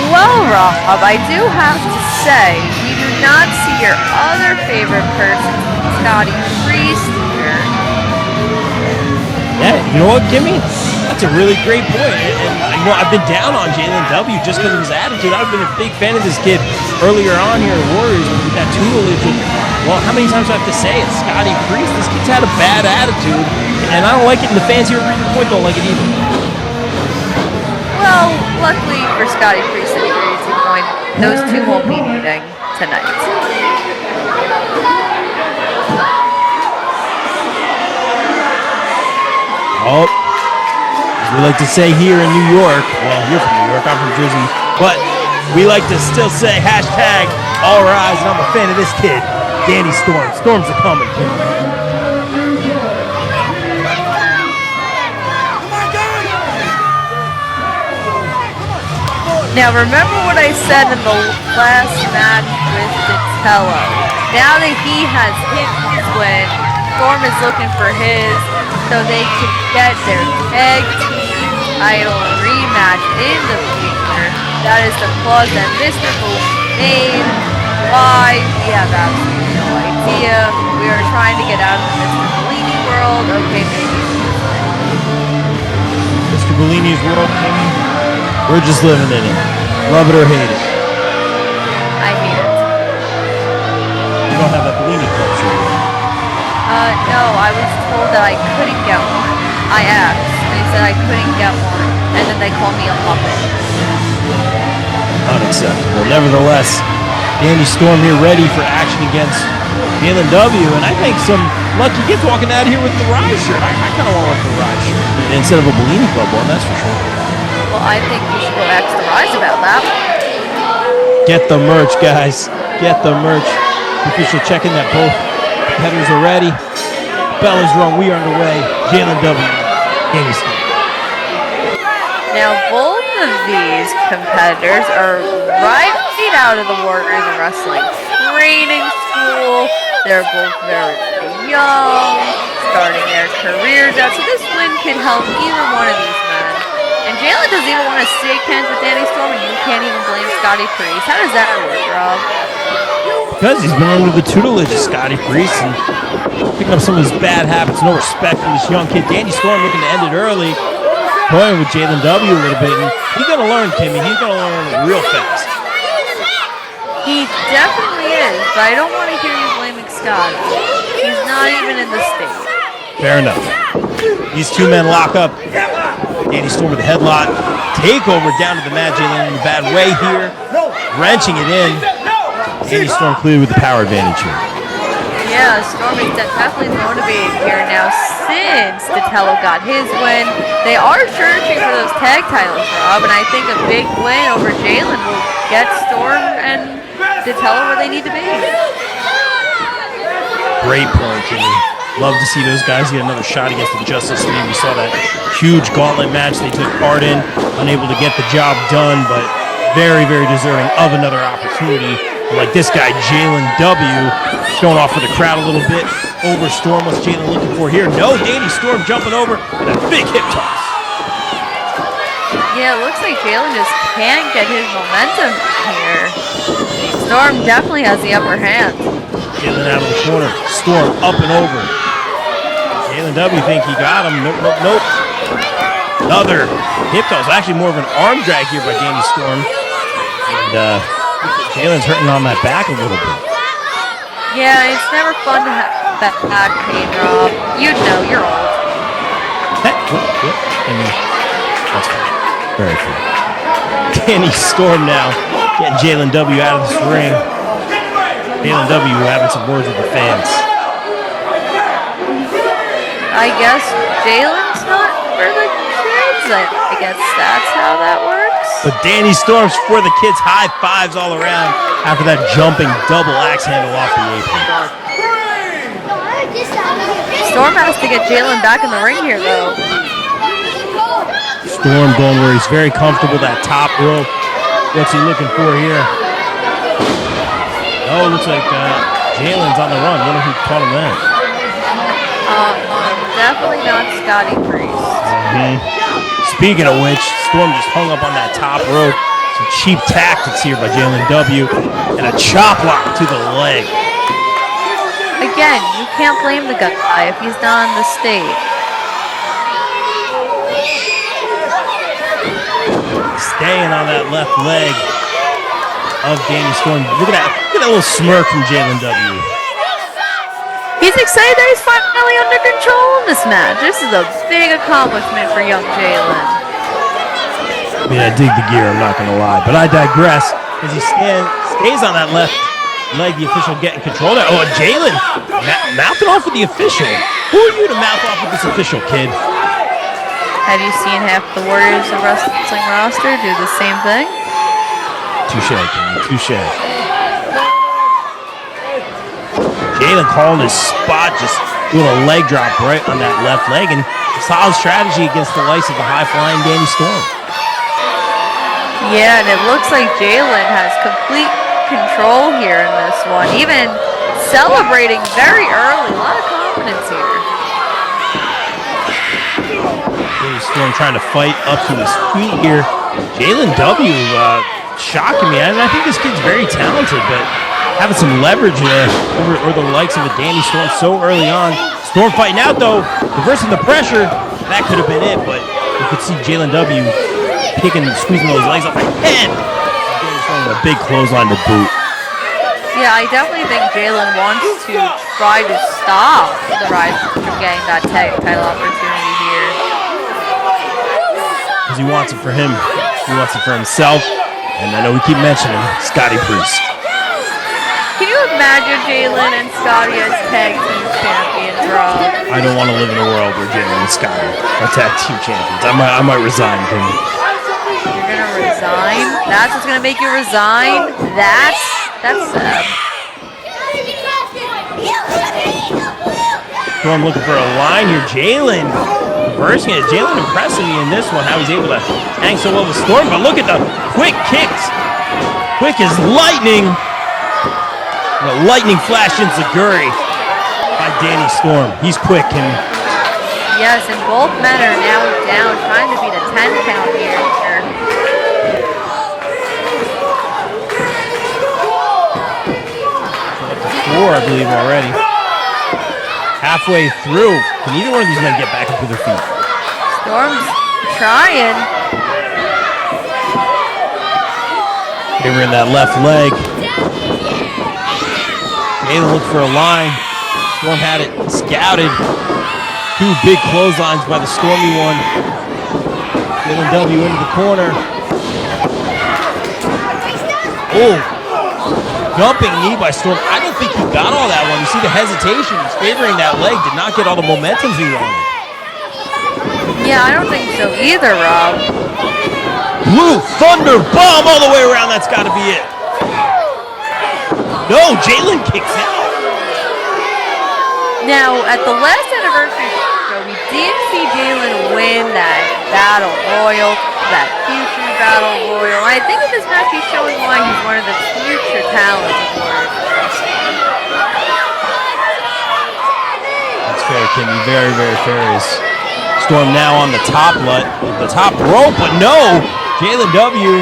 Well, Rob, I do have to say, we do not see your other favorite person, Scotty Priest here. Yeah, you know what, Kimmy? That's a really great point. And I've been down on Jalen W just because of his attitude. I've been a big fan of this kid earlier on here at Warriors with that tutelage. Well, how many times do I have to say it? Scotty Priest, this kid's had a bad attitude, and I don't like it, and the fans here at Breezy Point don't like it either. Well, luckily for Scotty Priest and Breezy Point, those two won't be meeting tonight. Oh, as we like to say here in New York, well, you're from New York, I'm from Jersey, but we like to still say hashtag all rise, and I'm a fan of this kid, Danny Storm. Storms are coming. Now remember what I said in the last match with Datello. Now that he has hit his win, Storm is looking for his, so they can get their tag team title rematch in the future. That is the clause that Mr. Bane made. Why? We have absolutely no idea. We are trying to get out of the Mr. Bellini world. Okay, maybe. Mr. Bellini's world, Kimmy. We're just living in it. Love it or hate it. I hate it. We don't have that Bellini culture. I asked. They said I couldn't get one, and then they called me a puppet. Unacceptable. Nevertheless, Danny Storm here ready for action against Jalen W. And I think some lucky kids walking out here with the Rise shirt. I kind of want the Rise shirt instead of a Bellini Club one, that's for sure. Well, I think you should go extra Rise about that. Get the merch, guys. Get the merch. Official checking that both competitors are ready. Bell is rung. We are underway. Jalen W. Danny Storm. Now, both of these competitors are right out of the Warriors of Wrestling training school. They're both very young, starting their careers out. So this win could help either one of these men. And Jaylen doesn't even want to shake hands with Danny Storm, and you can't even blame Scotty Priest. How does that work, Rob? Because he's been under the tutelage of Scotty Priest and picking up some of his bad habits. No respect for this young kid. Danny Storm looking to end it early. Toying with Jalen W a little bit, and he's gonna learn, Kimmy. He's gonna learn real fast. He definitely is, but I don't want to hear you blaming Scotty. He's not even in the state. Fair enough. These two men lock up. Danny Storm with the headlock. Takeover down to the mat. Jalen in a bad way here. Wrenching it in. Danny Storm cleared with the power advantage here. Yeah, Storm is definitely motivated here now since Datello got his win. They are searching for those tag titles, Rob, and I think a big win over Jaylen will get Storm and Datello where they need to be. Great point, Jimmy. Love to see those guys get another shot against the Justice League. We saw that huge gauntlet match they took part in, unable to get the job done, but very, very deserving of another opportunity. Like this guy, Jalen W, showing off for the crowd a little bit. Over Storm, what's Jalen looking for here? No, Danny Storm jumping over and a big hip toss. Yeah, it looks like Jaylen just can't get his momentum here. Storm definitely has the upper hand. Jalen out of the corner. Storm up and over. Jalen W think he got him. Nope, nope, nope. Another hip toss. Actually more of an arm drag here by Danny Storm. And Jalen's hurting on that back a little bit. Yeah, it's never fun to have that back pain, Rob. You know, you're old. Hey, I mean, that's fine. Very fun. Danny Storm now getting Jalen W out of this ring. Jalen W having some words with the fans. I guess Jalen's not for the kids. I guess that's how that works. But Danny Storm's for the kids. High fives all around after that jumping double axe handle off the apron. Storm has to get Jaylen back in the ring here, though. Storm going where he's very comfortable, that top rope. What's he looking for here? Oh, looks like Jalen's on the run. Wonder who taught him that. Definitely not Scotty Priest. Speaking of which, Storm just hung up on that top rope. Some cheap tactics here by Jalen W. And a chop block to the leg. Again, you can't blame the guy if he's not in the state. Staying on that left leg of Danny Storm. Look at that little smirk from Jalen W. He's excited that he's finally under control in this match. This is a big accomplishment for young Jaylen. I mean, I dig the gear, I'm not going to lie. But I digress as he stays on that left leg, the official getting control there. Oh, Jaylen mouthing off with the official. Who are you to mouth off with this official, kid? Have you seen half the Warriors of Wrestling roster do the same thing? Touche, Kenny, touche. Jaylen calling his spot, just doing a leg drop right on that left leg, and solid strategy against the likes of the high-flying Danny Storm. Yeah, and it looks like Jaylen has complete control here in this one, even celebrating very early. A lot of confidence here. Danny Storm trying to fight up to his feet here. Jalen W shocking me. I mean, I think this kid's very talented, but having some leverage there over the likes of a Danny Storm so early on. Storm fighting out though, reversing the pressure. That could have been it, but you could see Jalen W squeezing those legs off the head. Danny Storm with a big clothesline to boot. Yeah, I definitely think Jaylen wants to try to stop the Rise from getting that tag title opportunity here. because he wants it for him. He wants it for himself. And I know we keep mentioning Scotty Priest. Can you imagine Jalen and Scotty as tag team champions, Rob? I don't want to live in a world where Jalen and Scotty are tag team champions. I might resign, Kenny. You're gonna resign? That's what's gonna make you resign? That's sad. So I'm looking for a line here. Jalen reversing it. Jalen impressing me in this one, how he's able to hang so well with Storm. But look at the quick kicks. Quick as lightning. The lightning flash enziguri by Danny Storm. He's quick. And yes, and both men are now down, trying to beat a 10 count here. 4, I believe, already. Halfway through. Can either one of these men get back up to their feet? Storm's trying. Favoring that left leg. Jalen looked for a line. Storm had it scouted. 2 big clotheslines by the Stormy one. Jalen W into the corner. Oh, jumping knee by Storm. I don't think he got all that one. You see the hesitation. He's favoring that leg. Did not get all the momentum he wanted. Yeah, I don't think so either, Rob. Blue Thunder bomb all the way around. That's got to be it. No, Jalen kicks out. Now, at the last anniversary show, we did see Jalen win that Battle Royal, that future Battle Royal. I think in this match he's showing why he's one of the future talents of Warriors. That's fair, Kimmy. Very, very fair. Is Storm now on the top rope, but no! Jalen W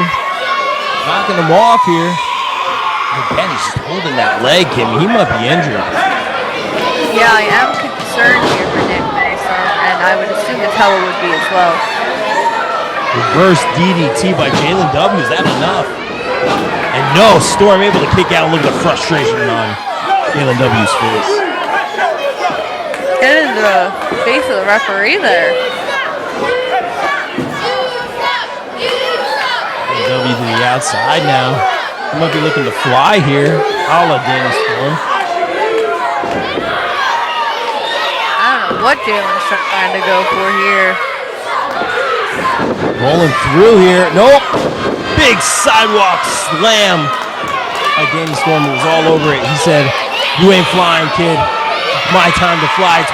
knocking him off here. Again, he's just holding that leg, Kimmy. He might be injured. Yeah, I am concerned here for Nick Mason, and I would assume Datello would be as well. Reverse DDT by Jalen W. Is that enough? And no, Storm able to kick out. Look at the frustration on Jalen W's face. Get into the face of the referee there. W to the outside now. He might be looking to fly here. A la Danny Storm. I don't know what Jalen's trying to go for here. Rolling through here. Nope. Big sidewalk slam by Danny Storm. It was all over it. He said, "You ain't flying, kid. It's my time to fly. It's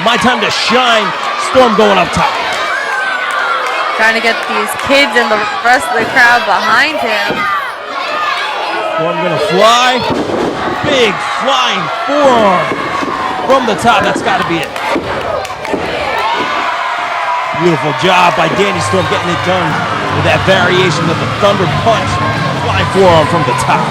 my time to shine." Storm going up top. Trying to get these kids and the rest of the crowd behind him. Storm gonna fly. Big flying forearm from the top. That's got to be it. Beautiful job by Danny Storm getting it done with that variation of the Thunder Punch. Flying forearm from the top.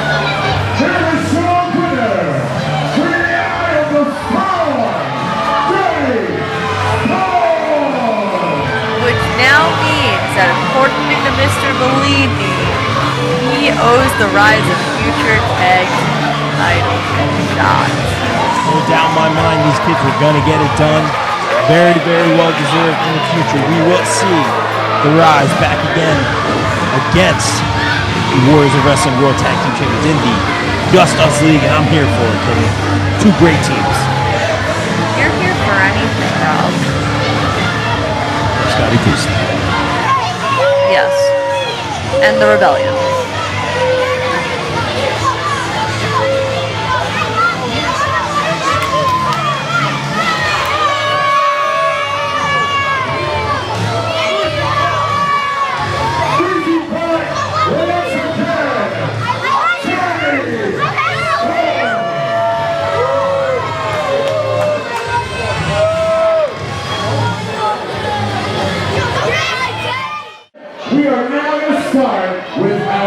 Which now means that according to Mr. Bellini, he owes the rise of future tag titles and shots. No doubt in my mind these kids were gonna get it done. Very, very well deserved in the future. We will see the rise back again against the Warriors of Wrestling World Tag Team Champions in the Just Us League, and I'm here for it, Kenny. 2 great teams. You're here for anything, Rob. Scotty Priest. Yes. And the Rebellion. We are now going to start with our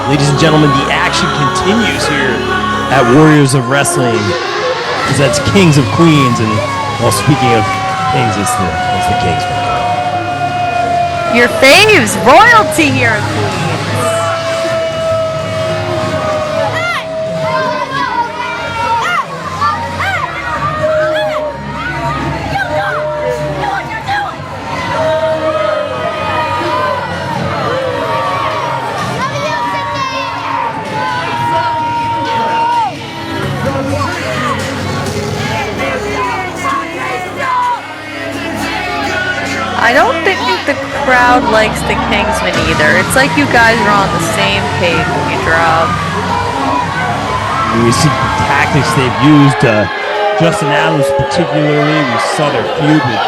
Ladies and gentlemen, the action continues here at Warriors of Wrestling. Because that's Kings of Queens, and well, speaking of kings, it's the Kingsmen. Your faves, royalty here in Queens. I don't think the crowd likes the Kingsmen either. It's like you guys are on the same page when you drop. We see the tactics they've used. Justin Adams particularly. We saw their feud with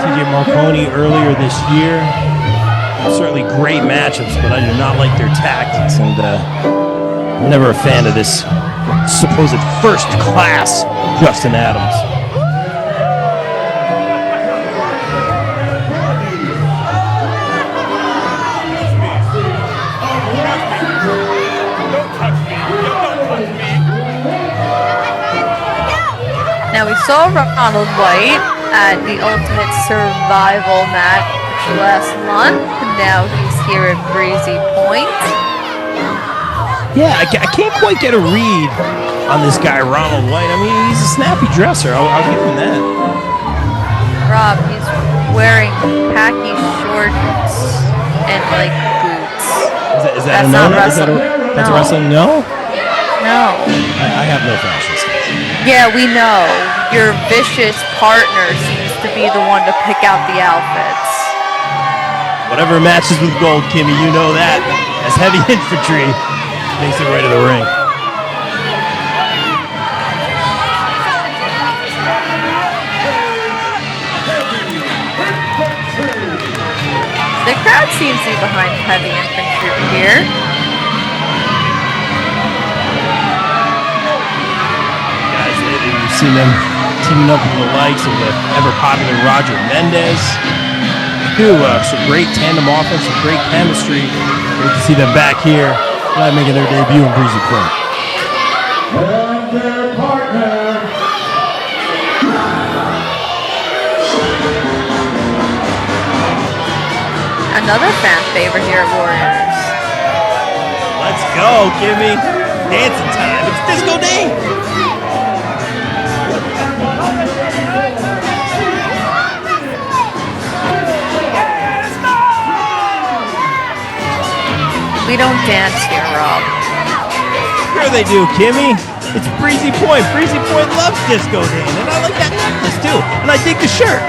TJ Marconi earlier this year. Certainly great matchups, but I do not like their tactics, and I'm never a fan of this supposed first-class Justin Adams. Now we saw Ronald White at the Ultimate Survival match last month. Now he's here at Breezy Point. Yeah, I can't quite get a read on this guy, Ronald White. I mean, he's a snappy dresser. I'll give him that. Rob, he's wearing khaki shorts and like boots. Is that That's a not no? wrestling. That's No. wrestling? No? No. I have no fashion sense. Yeah, we know. Your vicious partner seems to be the one to pick out the outfits. Whatever matches with gold, Kimmy, you know that. As heavy infantry makes their way to the ring. The crowd seems to be behind heavy infantry here. Guys, lately we've seen them teaming up with the likes of the ever-popular Roger Mendez. Some great tandem offense, some great chemistry. Great to see them back here, making their debut in Breezy Point. And their partner. Another fan favorite here at Warriors. Let's go, Kimmy. Dancing time. It's Disco Dane. We don't dance here, Rob. Sure they do, Kimmy. It's Breezy Point. Breezy Point loves Disco Dane, and I like that necklace too. And I dig the shirt.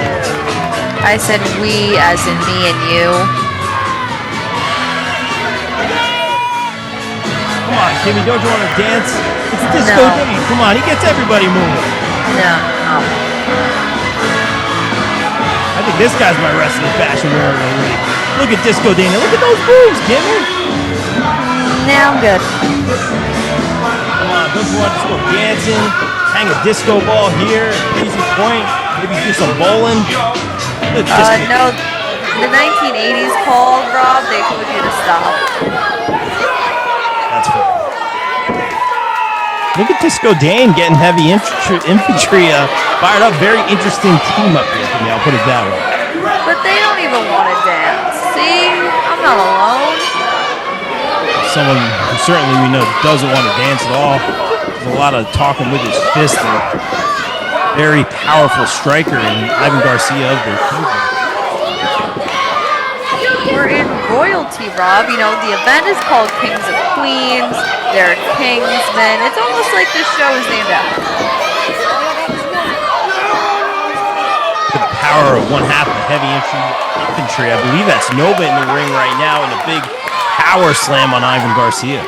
I said we as in me and you. Come on, Kimmy, don't you want to dance? It's Disco No. Dane. Come on, he gets everybody moving. No. I think this guy's my wrestling fashion wearer of the week. Look at Disco Dane. Look at those moves, Kimmy. Now I'm good. Come on, don't you want to just go dancing? Hang a disco ball here, Breezy Point. Maybe do some bowling. No, the 1980s called, Rob. They told you to stop. That's fair. Look at Disco Dane getting heavy infantry fired up. Very interesting team up here for me. I'll put it that way. But they don't even want to dance. See? I'm not alone. Someone who certainly we know doesn't want to dance at all. There's a lot of talking with his fist. Very powerful striker in Ivan Garcia of the Kingsmen. We're in royalty, Rob. You know, the event is called Kings of Queens. They're Kingsmen. It's almost like this show is named after them. The power of one half of heavy infantry. I believe that's Nova in the ring right now in a big power slam on Ivan Garcia.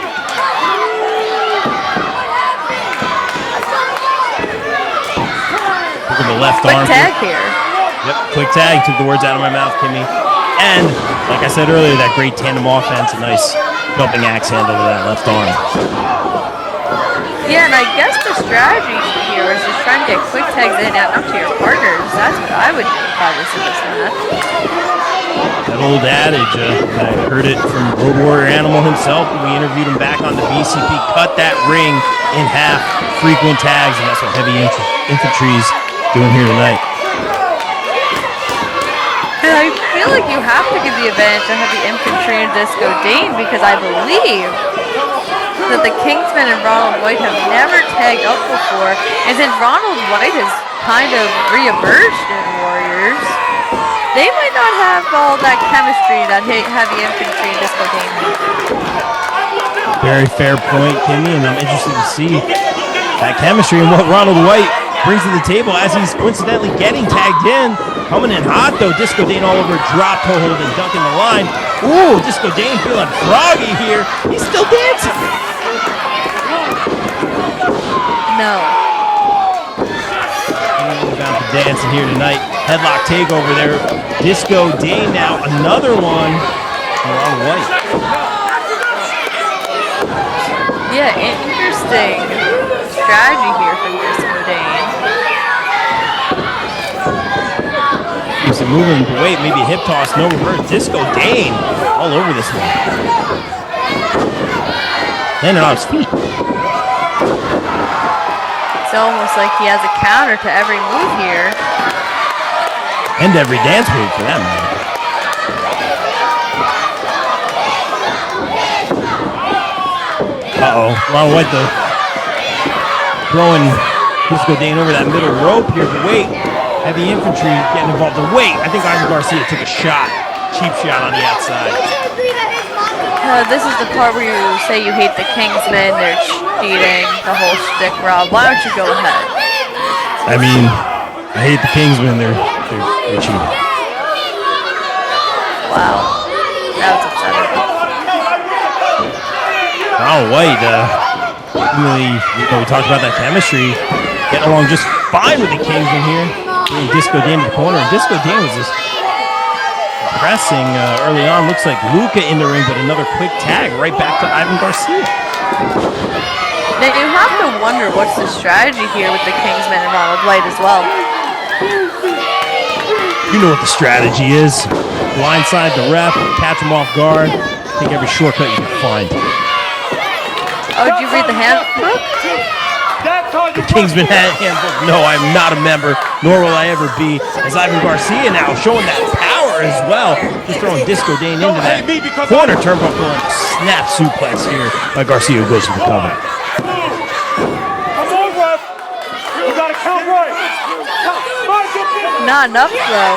Look at the left arm. Quick tag here. Yep, quick tag. Took the words out of my mouth, Kimmy. And, like I said earlier, that great tandem offense, a nice jumping axe handle to that left arm. Yeah, and I guess the strategy here is just trying to get quick tags in and out to your partners. That's what I would do if I was in this match. That old adage, I heard it from Road Warrior Animal himself when we interviewed him back on the BCP. Cut that ring in half, frequent tags, and that's what Heavy Infantry's doing here tonight. And I feel like you have to give the advantage to Heavy Infantry and Disco Dane because I believe that the Kingsmen and Ronald White have never tagged up before, and since Ronald White has kind of re-emerged in Warriors, they might not have all that chemistry that Heavy Infantry and Disco Dane have. Very fair point, Kimmy, and I'm interested to see that chemistry and what Ronald White brings to the table as he's coincidentally getting tagged in. Coming in hot though, Disco Dane all over drop toe hold and dunking the line. Ooh, Disco Dane feeling froggy here. He's still dancing. No. About the dancing here tonight. Headlock takeover there. Disco Dane now, another one. Ronald White. Yeah, interesting strategy here from Disco Dane. Keeps it moving, but wait, maybe a hip toss, no reverse. Disco Dane all over this one. Landing on his feet. It's almost like he has a counter to every move here. And every dance move for that matter. Uh-oh, Ronald White though. Throwing Disco Dane over that middle rope here, but wait. Heavy Infantry getting involved. And wait, I think Ivan Garcia took a shot. Cheap shot on the outside. This is the part where you say you hate the Kingsmen, they're cheating, the whole shtick, Rob. Why don't you go ahead? I mean, I hate the Kingsmen, they're cheating. Wow, that was upsetting. Ronald White, really, we talked about that chemistry, getting along just fine with the Kingsmen here. Bringing Disco Dane to the corner, and Disco Dane was just pressing early on. Looks like Luca in the ring, but another quick tag right back to Ivan Garcia. Now you have to wonder what's the strategy here with the Kingsmen and Ronald White as well. You know what the strategy is. Blindside the ref, catch him off guard, take every shortcut you can find. Oh, did you read the handbook? The Kingsman handbook. No, I'm not a member, nor will I ever be. As Ivan Garcia now showing that power as well. Just throwing Disco Dane into that corner turnbuckle and snap suplex here by Garcia, who goes for the cover. Not enough though.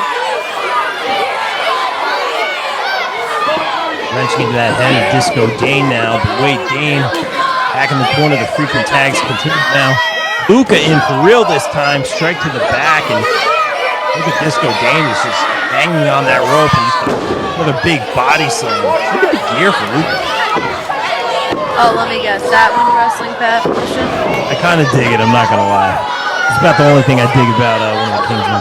Wrenching into that head of Disco Dane now, but wait, Dane back in the corner. The frequent tags continue now. Luca in for real this time. Strike to the back, and look at Disco Dane. He's just hanging on that rope. And he's got another big body slam. Look at the gear for Luca. Oh, let me guess. That one wrestling pad position? I kind of dig it. I'm not going to lie. It's about the only thing I dig about one of the Kingsmen.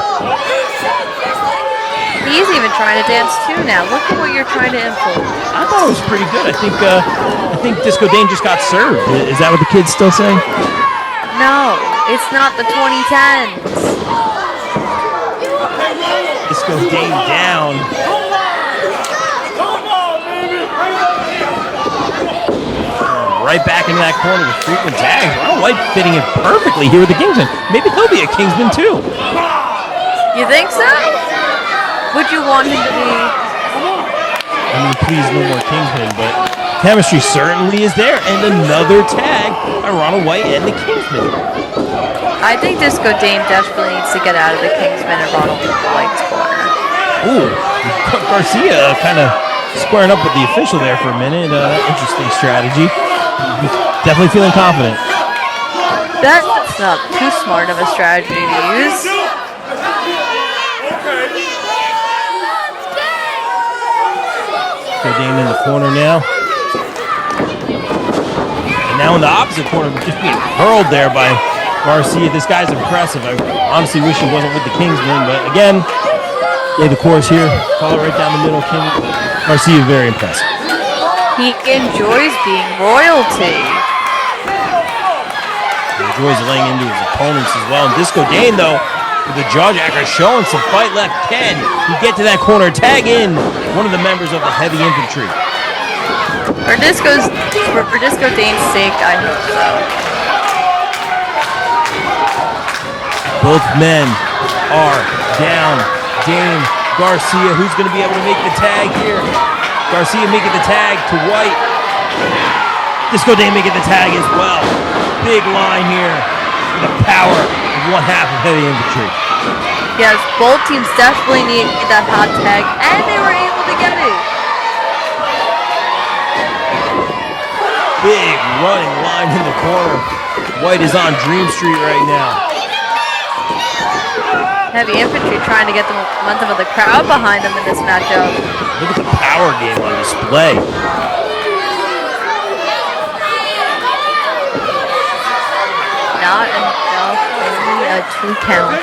He's even trying to dance too now. Look at what you're trying to influence. I thought it was pretty good. I think Disco Dane just got served. Is that what the kid's still saying? No, it's not the 2010s. Disco Dane down. Right back into that corner with frequent tags. Ronald White fitting in perfectly here with the Kingsman. Maybe he'll be a Kingsman too. You think so? Would you want him to be? I mean, please, no more Kingsmen, but chemistry certainly is there. And another tag by Ronald White and the Kingsmen. I think Disco Dane desperately needs to get out of the Kingsmen and Ronald White's corner. Ooh, Garcia kind of squaring up with the official there for a minute. Interesting strategy. Definitely feeling confident. That's not too smart of a strategy to use. Dane in the corner now. And now in the opposite corner, just being hurled there by Garcia. This guy's impressive. I honestly wish he wasn't with the Kingsmen, but again, yeah, the course here, follow right down the middle. Garcia, very impressive. He enjoys being royalty. He enjoys laying into his opponents as well. And Disco Dane, though, with the jawjacker, showing some fight left. Can he get to that corner? Tag in one of the members of the heavy infantry. For Disco Dane's sake, I hope so. Both men are down. Dane, Garcia, who's going to be able to make the tag here? Garcia making the tag to White. Disco Dane making the tag as well. Big line here for the power of one half of heavy infantry. Yes, both teams definitely need that hot tag, and they were able to get it. Big running line in the corner. White is on Dream Street right now. Heavy infantry trying to get the momentum of the crowd behind them in this matchup. Look at the power game on display. Not enough, only a 2 count.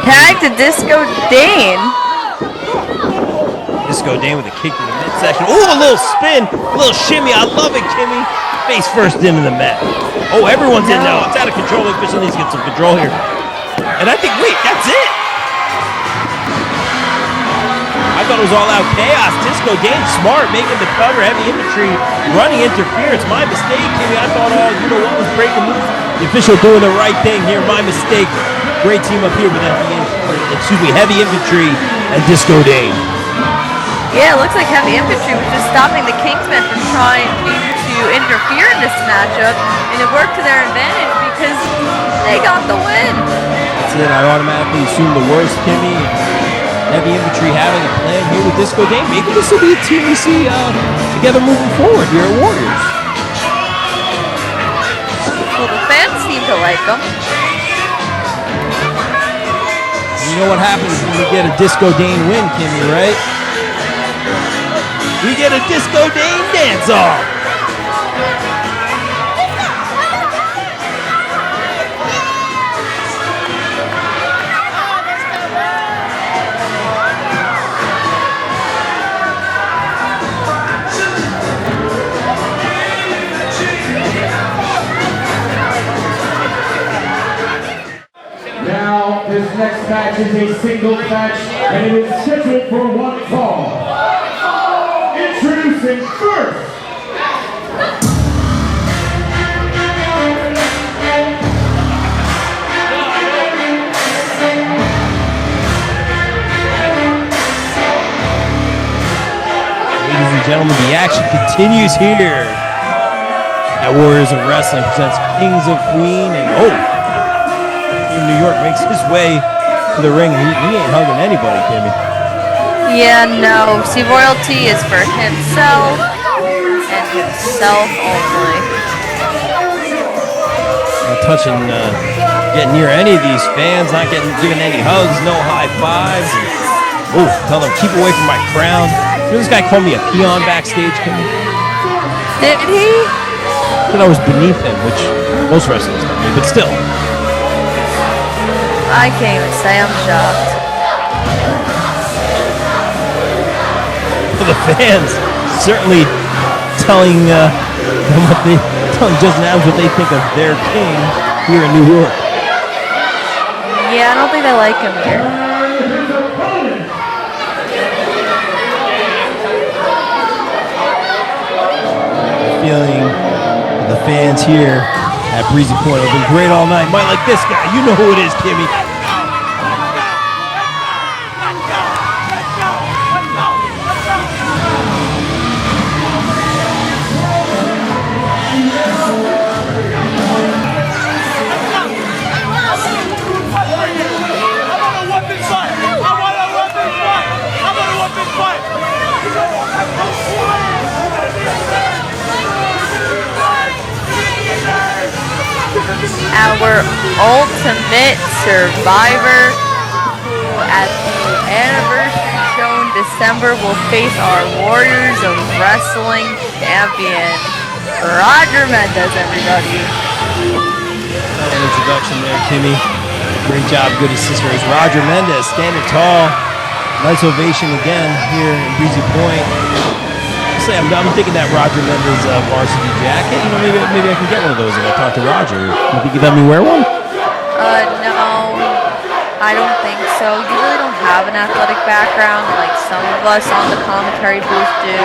Tag to Disco Dane. Disco Dane with a kick to the midsection. Oh, a little spin, a little shimmy. I love it, Kimmy. Face first into the mat. Oh, everyone's in now. It's out of control. The official needs to get some control here. And I think, wait, that's it. I thought it was all out chaos. Disco Dane smart, making the cover. Heavy infantry running interference. My mistake, Kimmy. I thought, oh, you know what was breaking moves. The official doing the right thing here. My mistake. Great team up here with heavy infantry and Disco Dane. Yeah, it looks like heavy infantry was just stopping the Kingsmen from trying to interfere in this matchup, and it worked to their advantage because they got the win. That's it. I automatically assume the worst, Kimmy. Heavy infantry having a plan here with Disco Dane. Maybe this will be a team we see together moving forward here at Warriors. Well, the fans seem to like them. You know what happens when we get a Disco Dane win, Kimmy, right? We get a Disco Dane dance-off. Now, this next match is a singles match, and it is scheduled for 1 fall. Introducing first, ladies and gentlemen, the action continues here at Warriors of Wrestling presents Kings of Queen, and Team New York makes his way to the ring. He ain't hugging anybody, Kimmy. Yeah, no. See, royalty is for himself and himself only. Not touching, getting near any of these fans, not giving any hugs, no high fives. Oh, tell them, keep away from my crown. You know, this guy called me a peon backstage, Kimmy. Did he? I thought I was beneath him, which most wrestlers don't do, but still. I can't even say I'm shocked. The fans certainly telling telling Justin Adams what they think of their king here in New York. Yeah, I don't think they like him here. Feeling the fans here at Breezy Point have been great all night. Might like this guy. You know who it is, Kimmy. Our ultimate survivor, who at the anniversary show in December will face our Warriors of Wrestling champion, Roger Mendez, everybody. An introduction there, Kimmy. Great job, good assist race. Roger Mendez standing tall. Nice ovation again here in Breezy Point. say, I'm thinking that Roger Mendez varsity jacket. You know, maybe I can get one of those if I talk to Roger. You think you'd let me wear one? No, I don't think so. You really don't have an athletic background like some of us on the commentary booth do.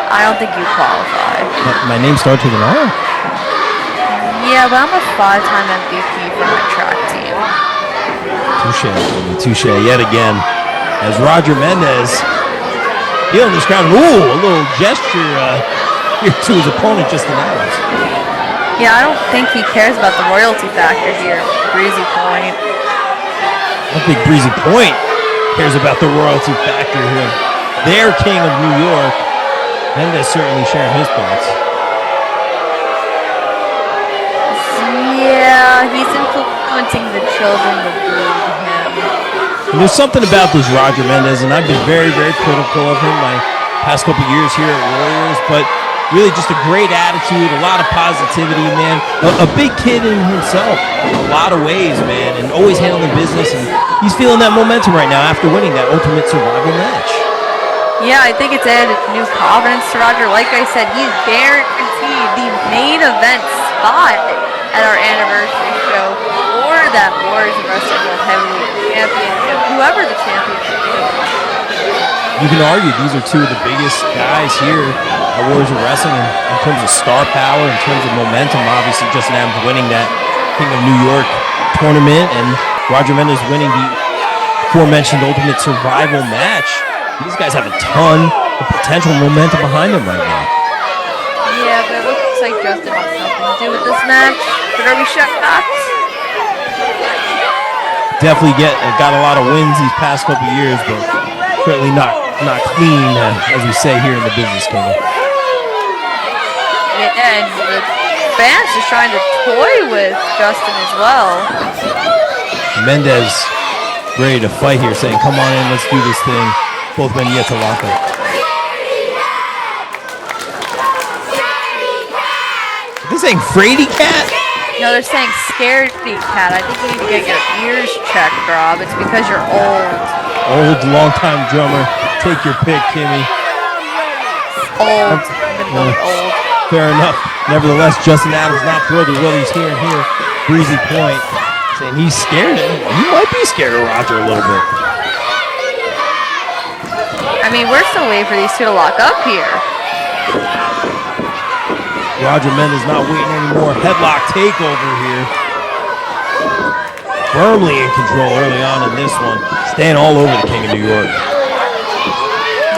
I don't think you qualify. My name starts with an R? Yeah, but I'm a 5-time MVP for my track team. Touche yet again. As Roger Mendez feeling this crowd. Ooh, a little gesture here to his opponent just announced. Yeah, I don't think he cares about the royalty factor here, Breezy Point. I don't think Breezy Point cares about the royalty factor here. Their king of New York. Mendez certainly sharing his thoughts. Yeah, he's influencing the children to boo him. And there's something about this Roger Mendez, and I've been very, very critical of him my past couple years here at Warriors, but really just a great attitude, a lot of positivity, man. A big kid in himself in a lot of ways, man, and always handling business, and he's feeling that momentum right now after winning that Ultimate Survival match. Yeah, I think it's added new confidence to Roger. Like I said, he's guaranteed the main event spot at our anniversary show or that Warriors of Wrestling World Heavyweight Championship, whoever the champion is. You can argue these are two of the biggest guys here at Warriors of Wrestling in terms of star power, in terms of momentum. Obviously, Justin Adams winning that King of New York tournament and Roger Mendez winning the aforementioned Ultimate Survival match. These guys have a ton of potential momentum behind them right now. Yeah, but it looks like Justin wants nothing to do with this match. But are we shocked? Definitely got a lot of wins these past couple years, but certainly not clean, as we say here in the business kingdom. Yeah, and the fans just trying to toy with Justin as well. Mendez ready to fight here, saying, come on in, let's do this thing. Both men yet to lock up. Are they saying Frady Cat? No, they're saying scaredy cat. I think you need to get your ears checked, Rob. It's because you're old. Old, long-time drummer. Take your pick, Kimmy. Old. I've been going old. Fair enough. Nevertheless, Justin Adams not thrilled with what he's hearing here. Breezy Point saying he's scared. He might be scared of Roger a little bit. I mean, we're still waiting for these two to lock up here. Roger Mendez not waiting anymore. Headlock takeover here. Firmly in control early on in this one. Staying all over the King of New York.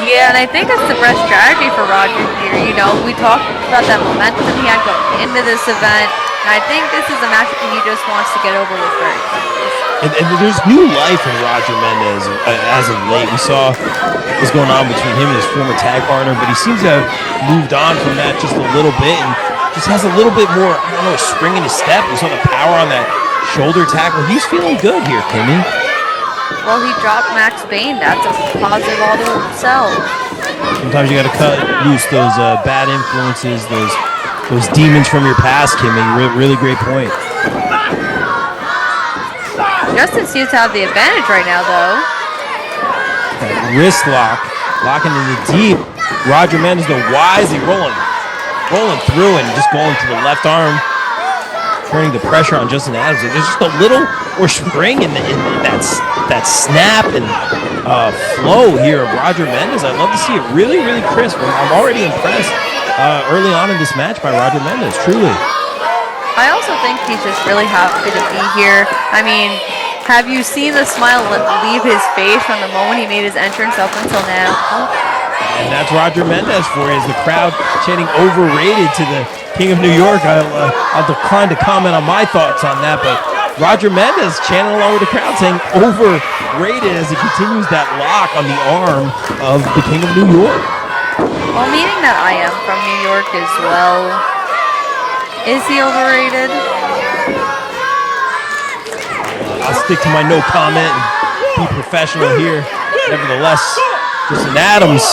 Yeah, and I think that's the best strategy for Roger here. You know, we talked about that momentum he had going into this event. And I think this is a match that he just wants to get over with very quickly. And there's new life in Roger Mendez as of late. We saw what's going on between him and his former tag partner, but he seems to have moved on from that just a little bit and just has a little bit more, I don't know, spring in his step. We saw the power on that shoulder tackle. He's feeling good here, Kimmy. Well, he dropped Max Bane. That's a positive all to himself. Sometimes you got to cut loose those bad influences, those demons from your past, Kimmy. Really great point. Justin seems to have the advantage right now, though. That wrist lock, locking in the deep. Roger Mendez, though, wisely rolling through and just going to the left arm, turning the pressure on Justin Adams. There's just a little more spring in that snap and flow here of Roger Mendez. I'd love to see it really crisp. I'm already impressed early on in this match by Roger Mendez, truly. I also think he's just really happy to be here. I mean, have you seen the smile leave his face from the moment he made his entrance up until now? And that's Roger Mendez for you, as the crowd chanting overrated to the King of New York. I'll decline to comment on my thoughts on that, but Roger Mendez chanting along with the crowd saying overrated as he continues that lock on the arm of the King of New York. Well, meaning that I am from New York as well. Is he overrated? I'll stick to my no comment and be professional here. Nevertheless, Justin Adams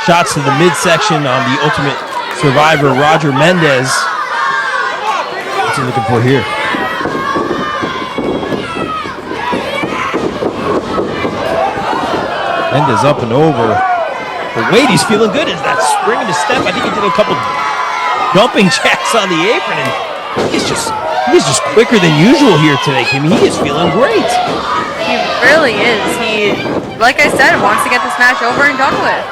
shots to the midsection on the Ultimate Survivor, Roger Mendez. What's he looking for here? Mendez up and over. But wait, he's feeling good. Is that spring in his step? I think he did a couple jumping jacks on the apron, and he's just quicker than usual here today, Kimmy. He is feeling great. He really is. He, like I said, wants to get this match over and done with.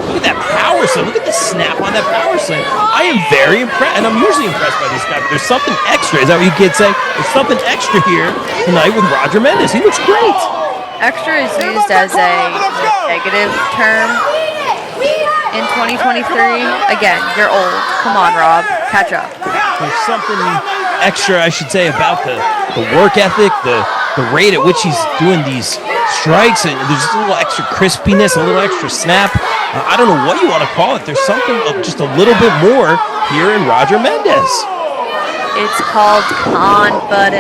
Look at that power slam. Look at the snap on that power slam. I am very impressed, and I'm usually impressed by this guy, but there's something extra. Is that what you kids say? There's something extra here tonight with Roger Mendes. He looks great. Extra is used as a negative term in 2023. Again, you're old. Come on, Rob. Catch up. There's something extra, I should say, about the work ethic, the rate at which he's doing these strikes, and there's just a little extra crispiness, a little extra snap. I don't know what you want to call it. There's something of just a little bit more here in Roger Mendes. It's called confidence.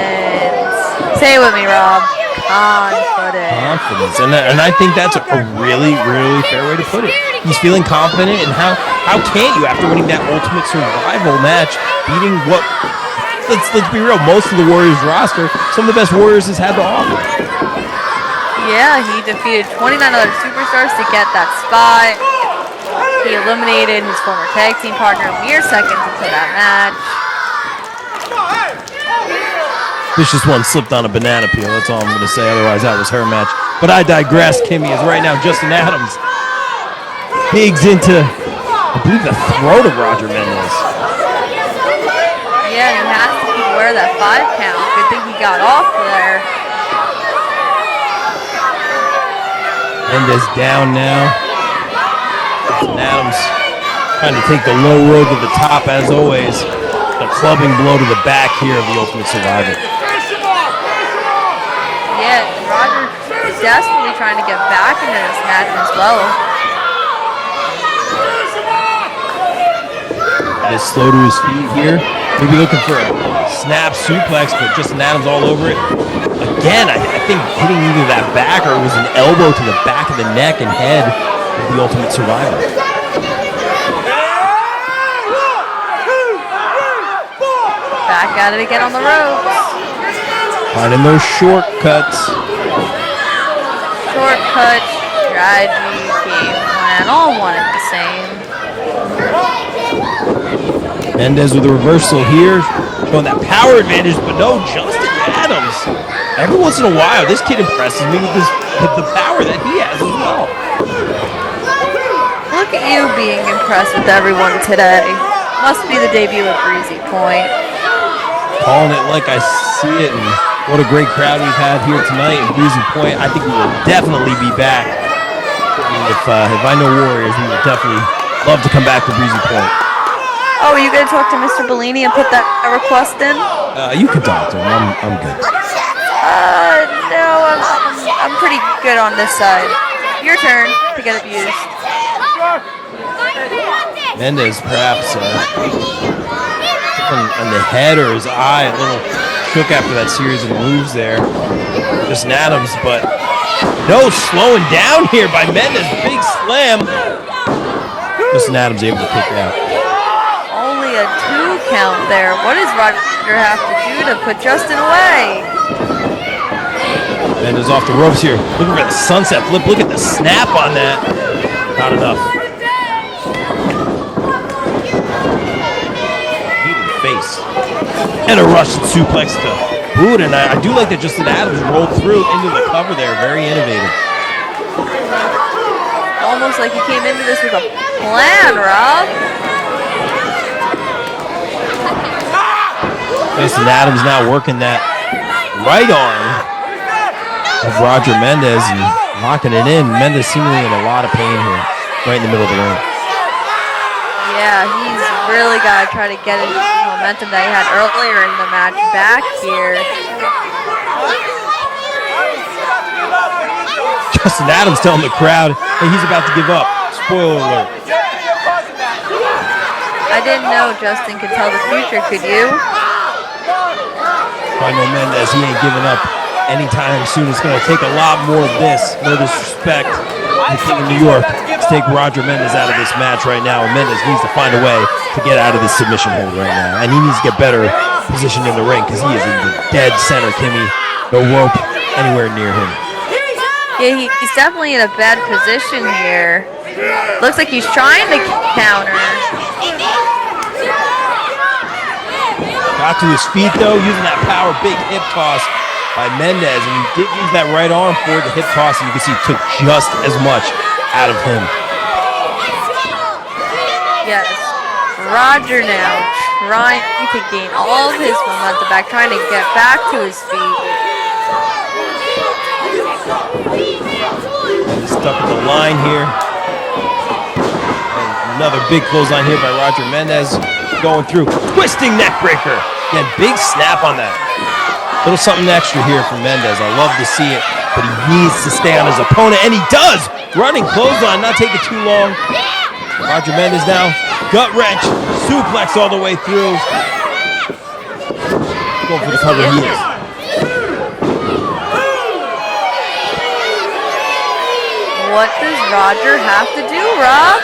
Say it with me, Rob. Confidence. And I think that's a really, really fair way to put it. He's feeling confident, and how can't you after winning that Ultimate Survival match, beating what, let's be real, most of the Warriors roster, some of the best Warriors has had to offer. Yeah, he defeated 29 other superstars to get that spot. He eliminated his former tag team partner mere seconds into that match. Vicious One slipped on a banana peel, that's all I'm going to say, otherwise that was her match. But I digress, Kimmy, as right now Justin Adams digs into, I believe, the throat of Roger Mendes. Yeah, he has to keep aware of that 5 count. Good thing he got off there. Mendes down now. Justin Adams trying to take the low road to the top as always. A clubbing blow to the back here of the Ultimate Survivor. Yeah, Roger desperately trying to get back into this match as well. Is slow to his feet here. Maybe looking for a snap suplex, but Justin Adams all over it. Again, I think hitting either that back or it was an elbow to the back of the neck and head of the Ultimate Survivor. Back at it again on the ropes. Finding those shortcuts. Shortcut, strategy, game plan, all one and the same. Mendez with a reversal here, showing that power advantage, but no, Justin Adams. Every once in a while, this kid impresses me with the power that he has as well. Look at you being impressed with everyone today. Must be the debut of Breezy Point. Calling it like I see it, and what a great crowd we've had here tonight in Breezy Point. I think we will definitely be back. If I know Warriors, we will definitely love to come back to Breezy Point. Oh, are you going to talk to Mr. Bellini and put that request in? You can talk to him. I'm good. No, I'm pretty good on this side. Your turn to get abused. Mendez perhaps on the head or his eye, a little shook after that series of moves there. Justin Adams, but no slowing down here by Mendez. Big slam. Justin Adams able to kick out. Only a 2 count there. What does Roger have to do to put Justin away? Mendez off the ropes here. Looking for the sunset flip. Look at the snap on that. Not enough. Knee to the face. And a Russian suplex to boot. And I do like that Justin Adams rolled through into the cover there. Very innovative. Almost like he came into this with a plan, Rob. Justin Adams now working that right arm of Roger Mendes and locking it in. Mendes seemingly in a lot of pain here, right in the middle of the ring. Yeah, he's really got to try to get his momentum that he had earlier in the match back here. Justin Adams telling the crowd that he's about to give up. Spoiler alert. I didn't know Justin could tell the future, could you? I know Mendes, he ain't giving up anytime soon. It's going to take a lot more of this. No disrespect to the King of New York to take Roger Mendes out of this match right now. And Mendes needs to find a way to get out of this submission hold right now. And he needs to get better positioned in the ring because he is in the dead center, Kimmy. No rope anywhere near him. Yeah, he's definitely in a bad position here. Looks like he's trying to counter. Got to his feet though, using that power big hip toss by Mendez, and he did use that right arm for the hip toss, and you can see he took just as much out of him. Yes, Roger now trying to gain all of his momentum back, trying to get back to his feet. Stuck in the line here. And another big clothesline here by Roger Mendez. Going through, twisting neck breaker. Again, big snap on that. Little something extra here from Mendez. I love to see it, but he needs to stay on his opponent, and he does. Running clothesline, not taking too long. Roger Mendez now, gut wrench, suplex all the way through. Going for the cover heels. What does Roger have to do, Rob?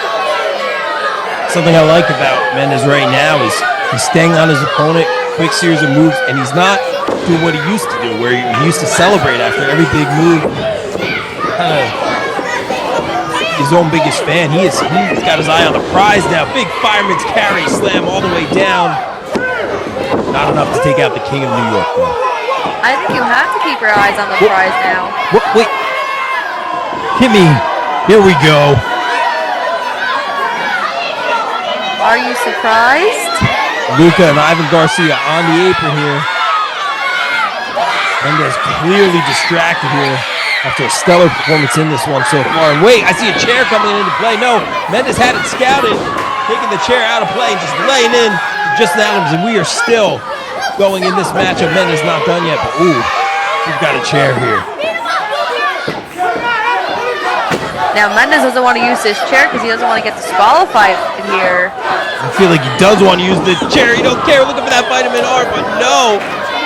Something I like about Mendes right now is he's staying on his opponent, quick series of moves, and he's not doing what he used to do, where he used to celebrate after every big move. Kind of his own biggest fan. He's got his eye on the prize now. Big fireman's carry, slam all the way down. Not enough to take out the King of New York, though. I think you have to keep your eyes on the prize now. Wait. Kimmy, here we go. Are you surprised? Luca and Ivan Garcia on the apron here. Mendez clearly distracted here after a stellar performance in this one so far. And wait, I see a chair coming into play. No, Mendez had it scouted, taking the chair out of play, just laying in Justin Adams, and we are still going in this matchup. Mendez not done yet, but ooh, we've got a chair here. Now Mendez doesn't want to use this chair because he doesn't want to get disqualified here. I feel like he does want to use the chair. He don't care, looking for that vitamin R, but no.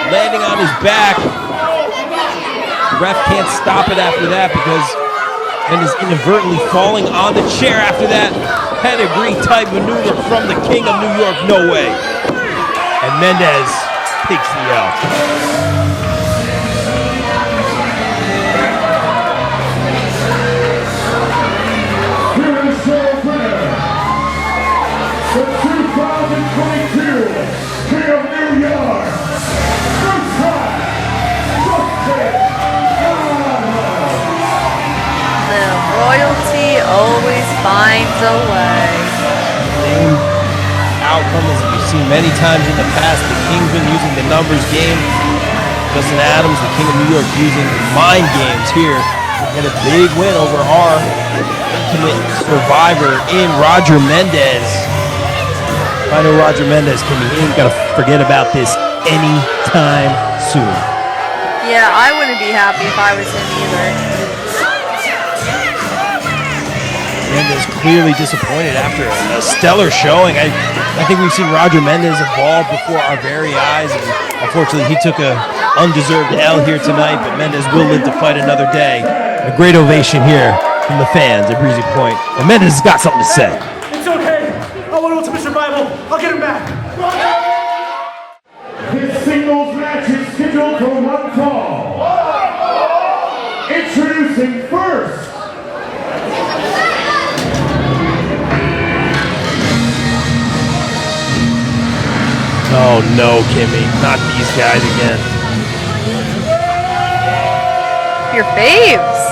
Landing on his back. The ref can't stop it after that because Mendez inadvertently falling on the chair after that pedigree type maneuver from the King of New York. No way. And Mendez takes the L. Royalty always finds a way. Same outcome as you've seen many times in the past. The Kingsmen using the numbers game. Justin Adams, the King of New York, using the mind games here. And a big win over our ultimate survivor in Roger Mendez. I know Roger Mendez ain't gonna forget about this anytime soon. Yeah, I wouldn't be happy if I was him either. Mendez clearly disappointed after a stellar showing. I think we've seen Roger Mendez evolve before our very eyes, and unfortunately he took a undeserved L here tonight, but Mendez will live to fight another day. A great ovation here from the fans at Breezy Point, and Mendez has got something to say. It's okay. I want ultimate survival. I'll get him back. This singles match is scheduled for one fall. Introducing first. Oh no, Kimmy, not these guys again. Your faves.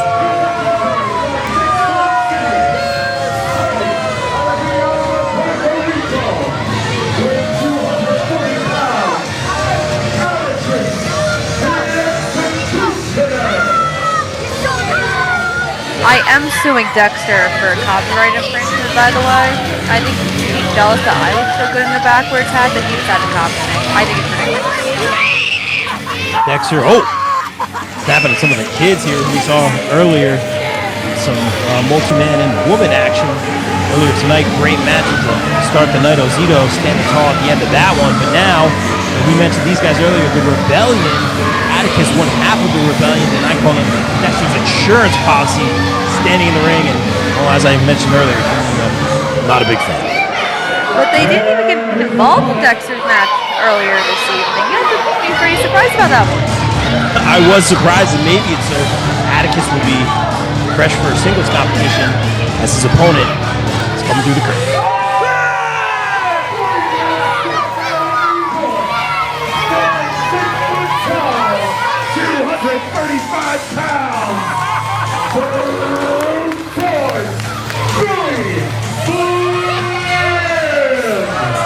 I am suing Dexter for copyright infringement, by the way. I think he's jealous that I look so good in the backwards hat that he decided to copy me. I think it's ridiculous. Dexter, snapping at some of the kids here we saw earlier. Some multi-man and woman action earlier tonight. Great match to start the night. Ozito standing tall at the end of that one. But now, we mentioned these guys earlier, the Rebellion. Atticus won half of the Rebellion, and I call them Dexter's insurance policy, standing in the ring. And well, as I mentioned earlier, I'm not a big fan. But they didn't even get involved in Dexter's match earlier this evening. You have to be pretty surprised about that one. I was surprised, and maybe it's so Atticus will be fresh for a singles competition, and as his opponent is coming through the curtain. 235 pounds.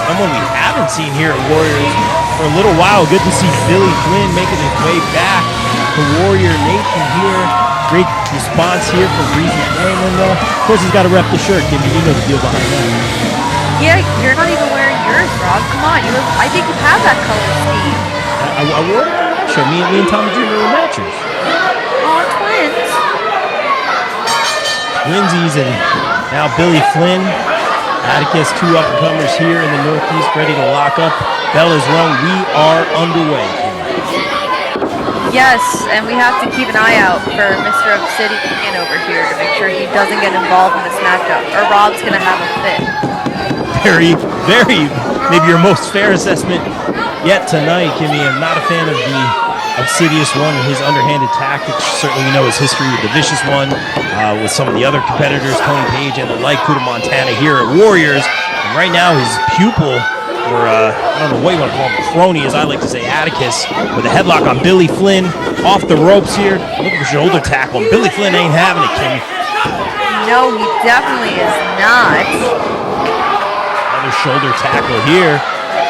Someone we haven't seen here at Warriors for a little while. Good to see Billy Flynn making his way back to Warrior Nation here. Great response here from Breezy Point. And of course, he's got to rep the shirt. Give me, you know the deal behind that. Yeah, you're not even wearing yours, Rob. Come on, I think you have that color scheme. I wore it on that show. Me and Tommy Jr. were matchers. Oh, twins. Twinsies, and now Billy Flynn. Atticus, two up-and-comers here in the Northeast, ready to lock up. Bell is rung. We are underway. Yes, and we have to keep an eye out for Mr. Obsidian over here to make sure he doesn't get involved in this matchup, or Rob's going to have a fit. Very, maybe your most fair assessment yet tonight, Kimmy. I'm not a fan of the Obsidious one and his underhanded tactics. Certainly we know his history with the Vicious one, with some of the other competitors, Tony Paige and the like, Kuta Montana here at Warriors. And right now his pupil, or I don't know what you want to call him, crony as I like to say, Atticus, with a headlock on Billy Flynn, off the ropes here, looking for shoulder tackle. Billy Flynn ain't having it, Kimmy. No, he definitely is not. Another shoulder tackle here.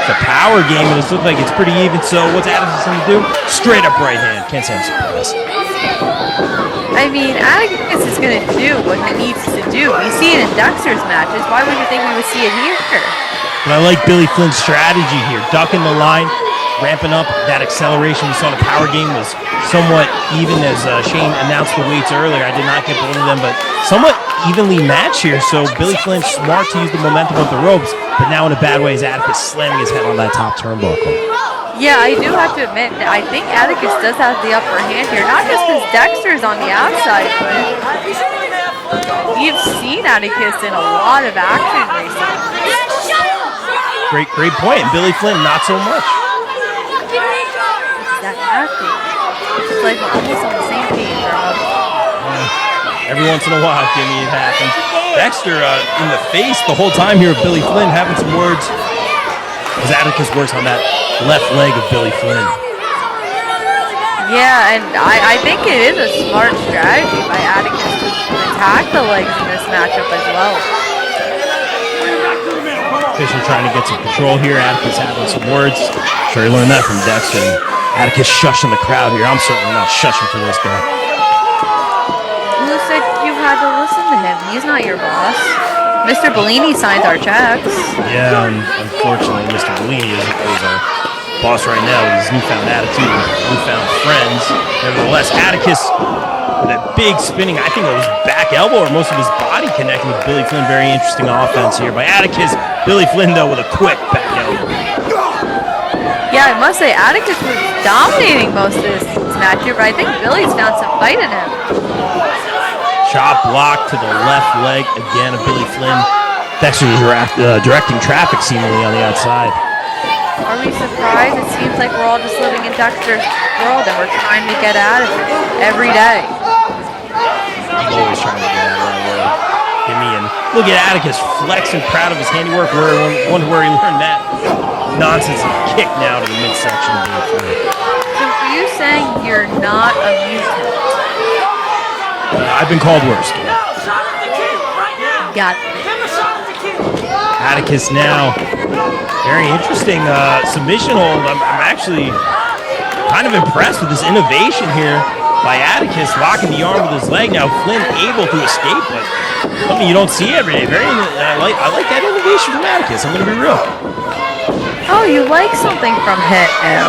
The power game, and it looks like it's pretty even. So what's Atticus going to do? Straight up right hand. Can't say I'm surprised. I mean, Atticus is going to do what he needs to do. We see it in Dexter's matches. Why would you think we would see it here? But I like Billy Flynn's strategy here. Ducking the line, ramping up that acceleration. We saw the power game was somewhat even, as Shane announced the weights earlier. I did not get both of them, but somewhat evenly matched here. So Billy Flynn smart to use the momentum of the ropes, but now in a bad way is Atticus slamming his head on that top turnbuckle. Yeah, I do have to admit that I think Atticus does have the upper hand here. Not just because Dexter's on the outside, but we've seen Atticus in a lot of action recently. Great point. And Billy Flynn, not so much. Exactly. It's like we're almost on the same page, Rob. Every once in a while, Jimmy, it happens. Dexter in the face the whole time here of Billy Flynn, having some words as Atticus works on that left leg of Billy Flynn. Yeah, and I think it is a smart strategy by Atticus to attack the legs in this matchup as well. Fisher trying to get some control here. Atticus having some words. Sure, he learned that from Dexter. Atticus shushing the crowd here. I'm certainly not shushing for this guy. Who said you had to listen to him? He's not your boss. Mr. Bellini signs our checks. Yeah, unfortunately, Mr. Bellini is our boss right now with his newfound attitude and newfound friends. Nevertheless, Atticus with a big spinning, I think it was back elbow or most of his body connecting with Billy Flynn. Very interesting offense here by Atticus. Billy Flynn, though, with a quick back elbow. Yeah, I must say, Atticus was dominating most of this matchup, but I think Billy's found some fight in him. Chop block to the left leg again of Billy Flynn. Dexter directing traffic seemingly on the outside. Are we surprised? It seems like we're all just living in Dexter's world and we're trying to get out of it every day. I'm always trying to get out of that world. Give me in. Look at Atticus flexing, proud of his handiwork. Wonder where he learned that nonsense kick now to the midsection of Billy Flynn. So are you saying you're not amused to it? I've been called worse. Got it. Atticus now. Very interesting submission hold. I'm actually kind of impressed with this innovation here by Atticus, locking the arm with his leg. Now Flynn able to escape, but something you don't see every day. I like that innovation from Atticus. I'm going to be real. Oh, you like something from him?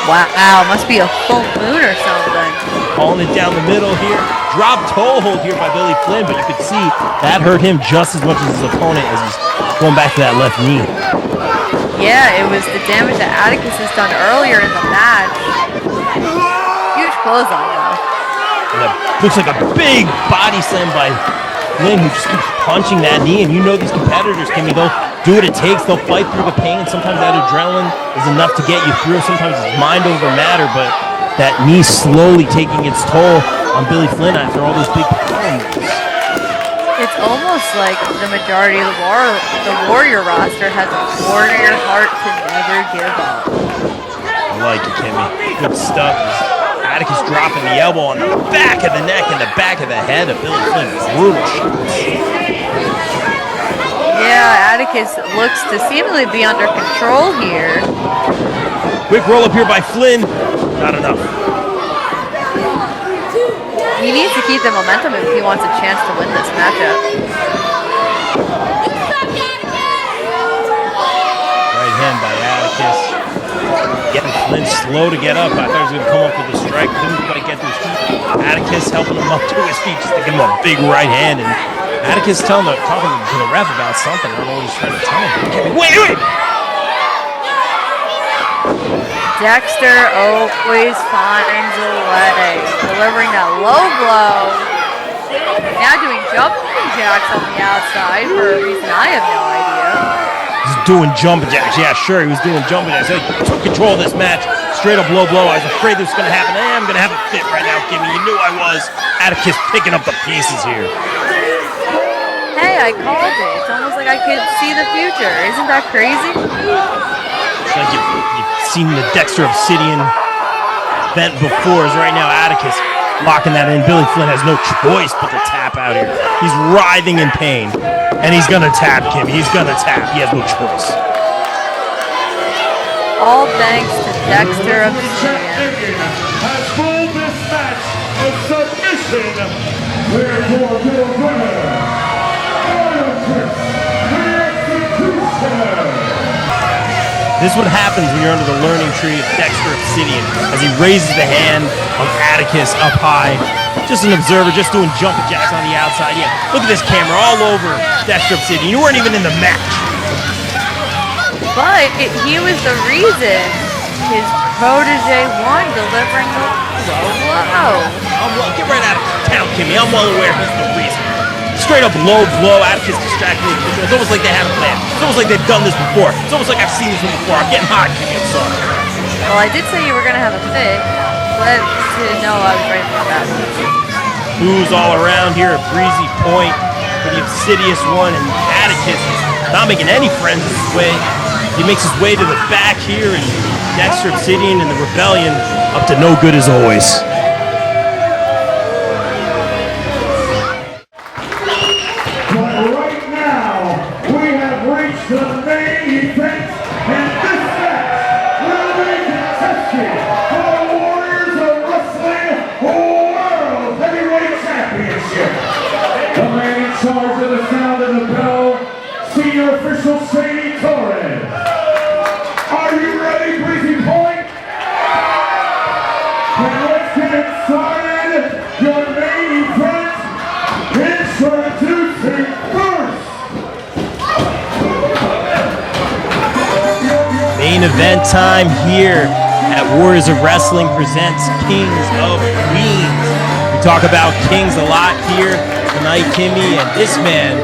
Wow, must be a full moon or something. Calling it down the middle here. Drop toe hold here by Billy Flynn, but you could see that hurt him just as much as his opponent as he's going back to that left knee. Yeah, it was the damage that Atticus has done earlier in the match. Huge clothesline, though. And that looks like a big body slam by Flynn, who just keeps punching that knee. And you know these competitors, Kimmy, they'll do what it takes. They'll fight through the pain. Sometimes that adrenaline is enough to get you through. Sometimes it's mind over matter, but that knee slowly taking its toll on Billy Flynn after all those big power moves. It's almost like the majority of the Warrior roster has a warrior heart to never give up. I like it, Kimmy. Good stuff. Atticus dropping the elbow on the back of the neck and the back of the head of Billy Flynn. Brutal shots. Yeah, Atticus looks to seemingly be under control here. Quick roll up here by Flynn. Not enough. He needs to keep the momentum if he wants a chance to win this matchup. Right hand by Atticus. Getting Flynn slow to get up. I thought he was going to come up with a strike. Couldn't quite get to his feet. Atticus helping him up to his feet just to give him a big right hand. And Atticus talking to the ref about something. I don't know what he's trying to tell him. Wait! Dexter always finds a way, delivering that low blow. Now doing jumping jacks on the outside for a reason I have no idea. He's doing jumping jacks. Yeah, sure, he was doing jumping jacks. He took control of this match. Straight up low blow. I was afraid this was going to happen. I'm going to have a fit right now, Kimmy. You knew I was. Atticus picking up the pieces here. Hey, I called it. It's almost like I could see the future. Isn't that crazy? It's like you've seen the Dexter Obsidian vent before. Is right now Atticus locking that in. Billy Flynn has no choice but to tap out here. He's writhing in pain. And he's going to tap, Kim. He's going to tap. He has no choice. All thanks to Dexter Obsidian. Has pulled this match of submission. Therefore, your winner. This is what happens when you're under the learning tree of Dexter Obsidian as he raises the hand of Atticus up high. Just an observer, just doing jumping jacks on the outside. Yeah, look at this camera all over Dexter Obsidian. You weren't even in the match. But he was the reason his protege won, delivering the low blow. Get right out of town, Kimmy. I'm well aware he's the reason. Straight up low blow, Atticus distracted me. It's almost like they had a plan. It's almost like they've done this before. It's almost like I've seen this one before. I'm getting hot, Kimmy. I'm sorry. Well, I did say you were going to have a fit. Glad to know I was right about that. Who's all around here at Breezy Point for the Obsidious one, and Atticus is not making any friends this way. He makes his way to the back here, and Dexter Obsidian and the Rebellion up to no good as always. The main event, and this match will be contested for the Warriors of Wrestling World Heavyweight Championship. The man in charge of the sound and the bell, Senior Official Shady Torres. Are you ready, Breezy Point? Then let's get started. Your main event, introducing first. Main event time here at Warriors of Wrestling presents Kings of Queens. We talk about Kings a lot here tonight, Kimmy, and this man,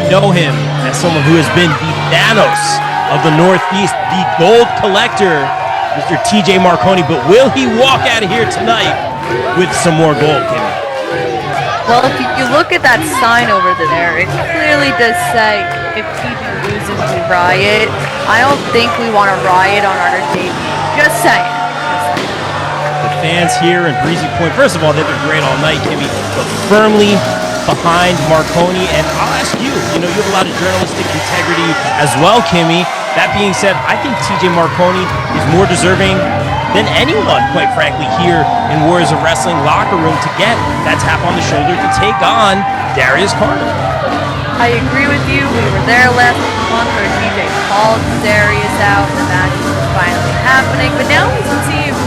you know him as someone who has been the Thanos of the Northeast, the gold collector, Mr. TJ Marconi, but will he walk out of here tonight with some more gold, Kimmy? Well, if you look at that sign over there, it clearly does say, if TJ loses, we riot. I don't think we want to riot on our debut. Just saying. The fans here in Breezy Point, first of all, they've been great all night, Kimmy, but firmly behind Marconi. And I'll ask you, you have a lot of journalistic integrity as well, Kimmy. That being said, I think TJ Marconi is more deserving than anyone, quite frankly, here in Warriors of Wrestling locker room to get that tap on the shoulder to take on Darius Carter. I agree with you. We were there last month where TJ called Darius out. The match was finally happening, but now we see him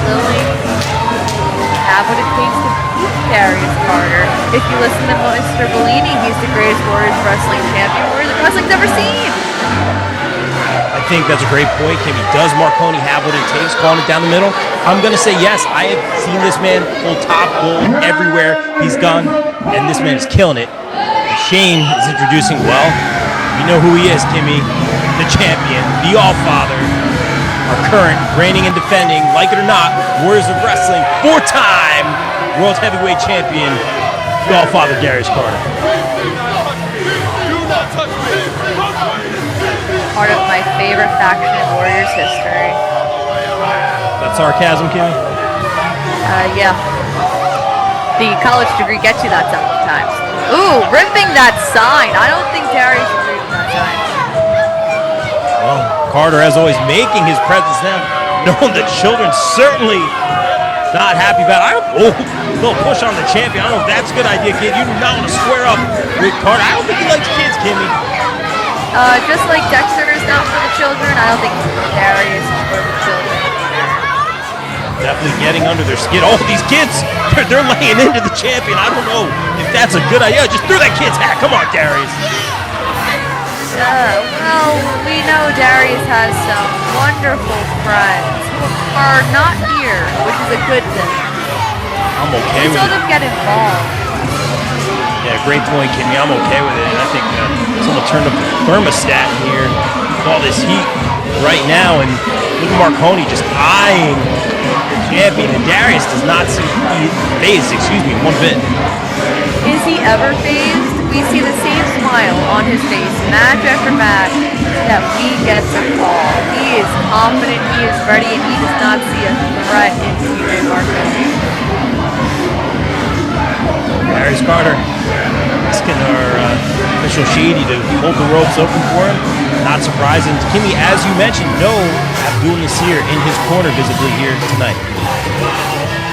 willing to have what it takes to beat Darius Carter. If you listen to Mr. Bellini, he's the greatest Warriors Wrestling champion Warriors of Wrestling's ever seen. I think that's a great point, Kimmy. Does Marconi have what it takes, calling it down the middle? I'm going to say yes. I have seen this man pull top gold everywhere he's gone, and this man is killing it. Shane is introducing well. You know who he is, Kimmy. The champion, the All-Father, our current reigning and defending, like it or not, Warriors of Wrestling, 4-time World Heavyweight Champion, Godfather Darius Carter. Part of my favorite faction in Warriors history. That sarcasm, Kimmy? Yeah. The college degree gets you that sometimes. Ooh, ripping that sign. I don't think Darius is reading that sign. Well, Carter, as always, making his presence now. Knowing the children certainly not happy about it. Little push on the champion. I don't know if that's a good idea, kid. You do not want to square up with Carter. I don't think he likes kids, Kimmy. Just like Dexter is not for the children, I don't think Darius is for the children. Definitely getting under their skin. Oh, these kids, they're laying into the champion. I don't know if that's a good idea. Just throw that kid's hat. Come on, Darius. Well, we know Darius has some wonderful friends who are not here, which is a good thing. I'm okay with it. Still don't get involved. Yeah, great point, Kimmy. I'm okay with it. And I think someone turned up the thermostat in here with all this heat right now. And look at Marconi just eyeing the champion. And Darius does not seem phased, one bit. Is he ever phased? We see the same smile on his face match after match that we get to call. He is confident, he is ready, and he does not see a threat in TJ Marconi. Darius Carter asking our official Shady to hold the ropes open for him. Not surprising. Kimmy, as you mentioned, no Abdul Nasir in his corner visibly here tonight.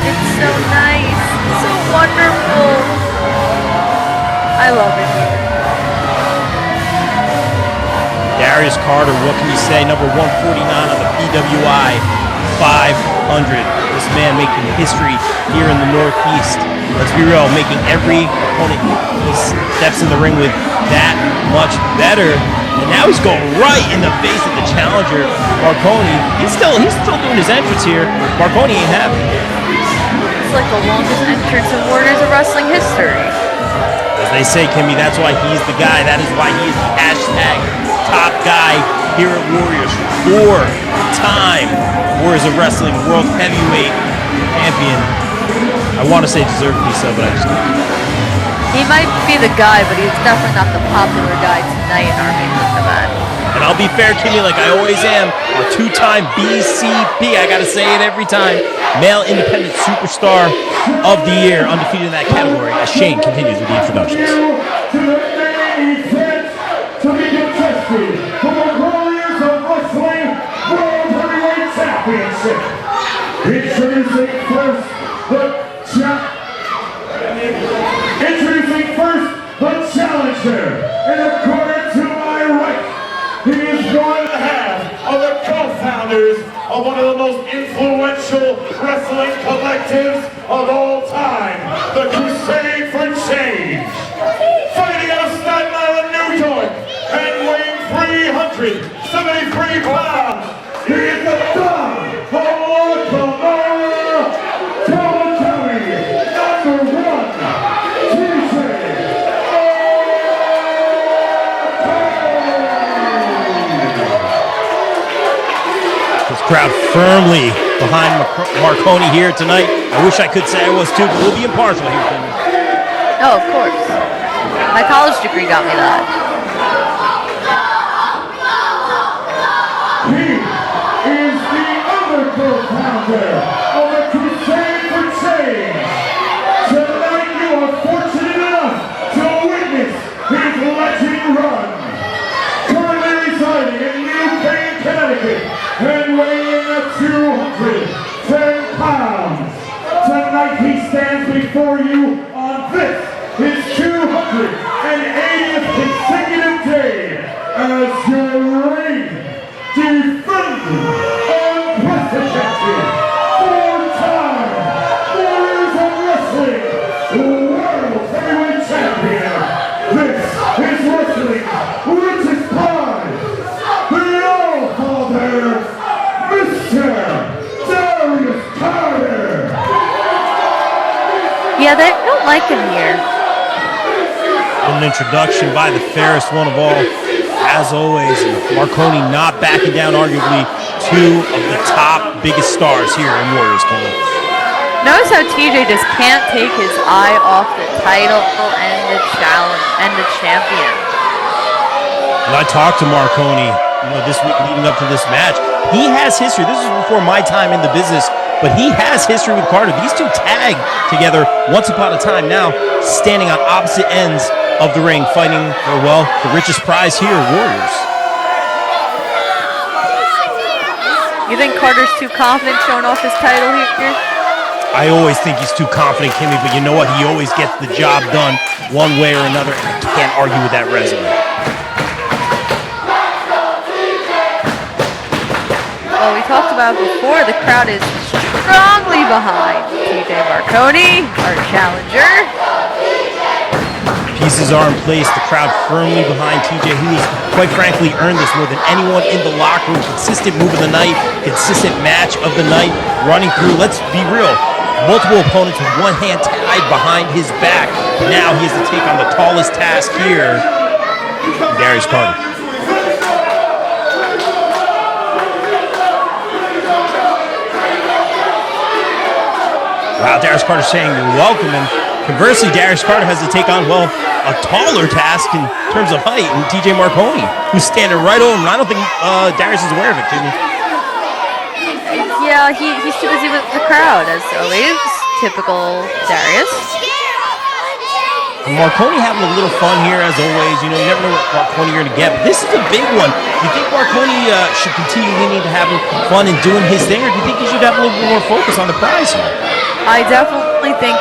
It's so nice, so wonderful. I love it. Darius Carter, what can you say? Number 149 on the PWI 500. This man making history here in the Northeast. Let's be real, making every opponent he steps in the ring with that much better. And now he's going right in the face of the challenger, Marconi. He's still doing his entrance here. Marconi ain't happy. It's like the longest entrance in Warriors of Wrestling history. As they say, Kimmy, that's why he's the guy. That is why he is the hashtag top guy here at Warriors. 4-time Warriors of Wrestling World Heavyweight Champion. I want to say deservedly so, but I just don't. He might be the guy, but he's definitely not the popular guy tonight in our main event. And I'll be fair, Kimmy, like I always am. A 2-time BCP, I gotta say it every time. Male Independent Superstar of the Year, undefeated in that category, as Shane continues with the introductions. To the main event to be contested for the Warriors of Wrestling World Heavyweight Championship. Introducing first the challenger. And according to my right, he is one half of the co-founders of one of the most influential wrestling collectives of all time, the Crusade for Change. Fighting out of Staten Island, New York, and weighing 373 pounds, he is the Don of Oklahoma territory, number 1, Crowd firmly behind Marconi here tonight. I wish I could say I was too, but we'll be impartial here, Timmy. Oh, of course. My college degree got me that. He is the other co-founder of the Crusade for Change. Tonight you are fortunate enough to witness his legend run. Currently residing in New Canaan, Connecticut, and weighing at 210 pounds. Tonight he stands before you on this, his 280th consecutive day as your reigning, defending, unprecedented, 4-time Warriors of Wrestling World Heavyweight Champion. This is wrestling richest pride, the All-Father, Mr. Darius Carter. Yeah, they don't like him here. An introduction by the fairest one of all, as always. Marconi not backing down, arguably 2 of the top biggest stars here in Warriors Camp. Notice how how TJ just can't take his eye off the title and the challenge and the champion. And I talked to Marconi, this week leading up to this match. He has history. This is before my time in the business, but he has history with Carter. These two tagged together once upon a time. Now standing on opposite ends of the ring, fighting for, well, the richest prize here, Warriors. You think Carter's too confident showing off his title here? I always think he's too confident, Kimmy, but you know what? He always gets the job done one way or another, and I can't argue with that resume. Well, we talked about before, the crowd is strongly behind TJ Marconi, our challenger. Pieces are in place, the crowd firmly behind TJ, who has, quite frankly, earned this more than anyone in the locker room. Consistent move of the night, consistent match of the night, running through, let's be real, multiple opponents with one hand tied behind his back. Now he has to take on the tallest task here, Darius Carter. Wow, Darius Carter saying you're welcome, and conversely, Darius Carter has to take on, well, a taller task in terms of height, and TJ Marconi, who's standing right over him. I don't think Darius is aware of it, Timmy. Yeah, he's too busy with the crowd, as always. Typical Darius. And Marconi having a little fun here, as always. You never know what Marconi you're going to get, but this is a big one. Do you think Marconi should continue leaning to having fun and doing his thing, or do you think he should have a little bit more focus on the prize here? I definitely think,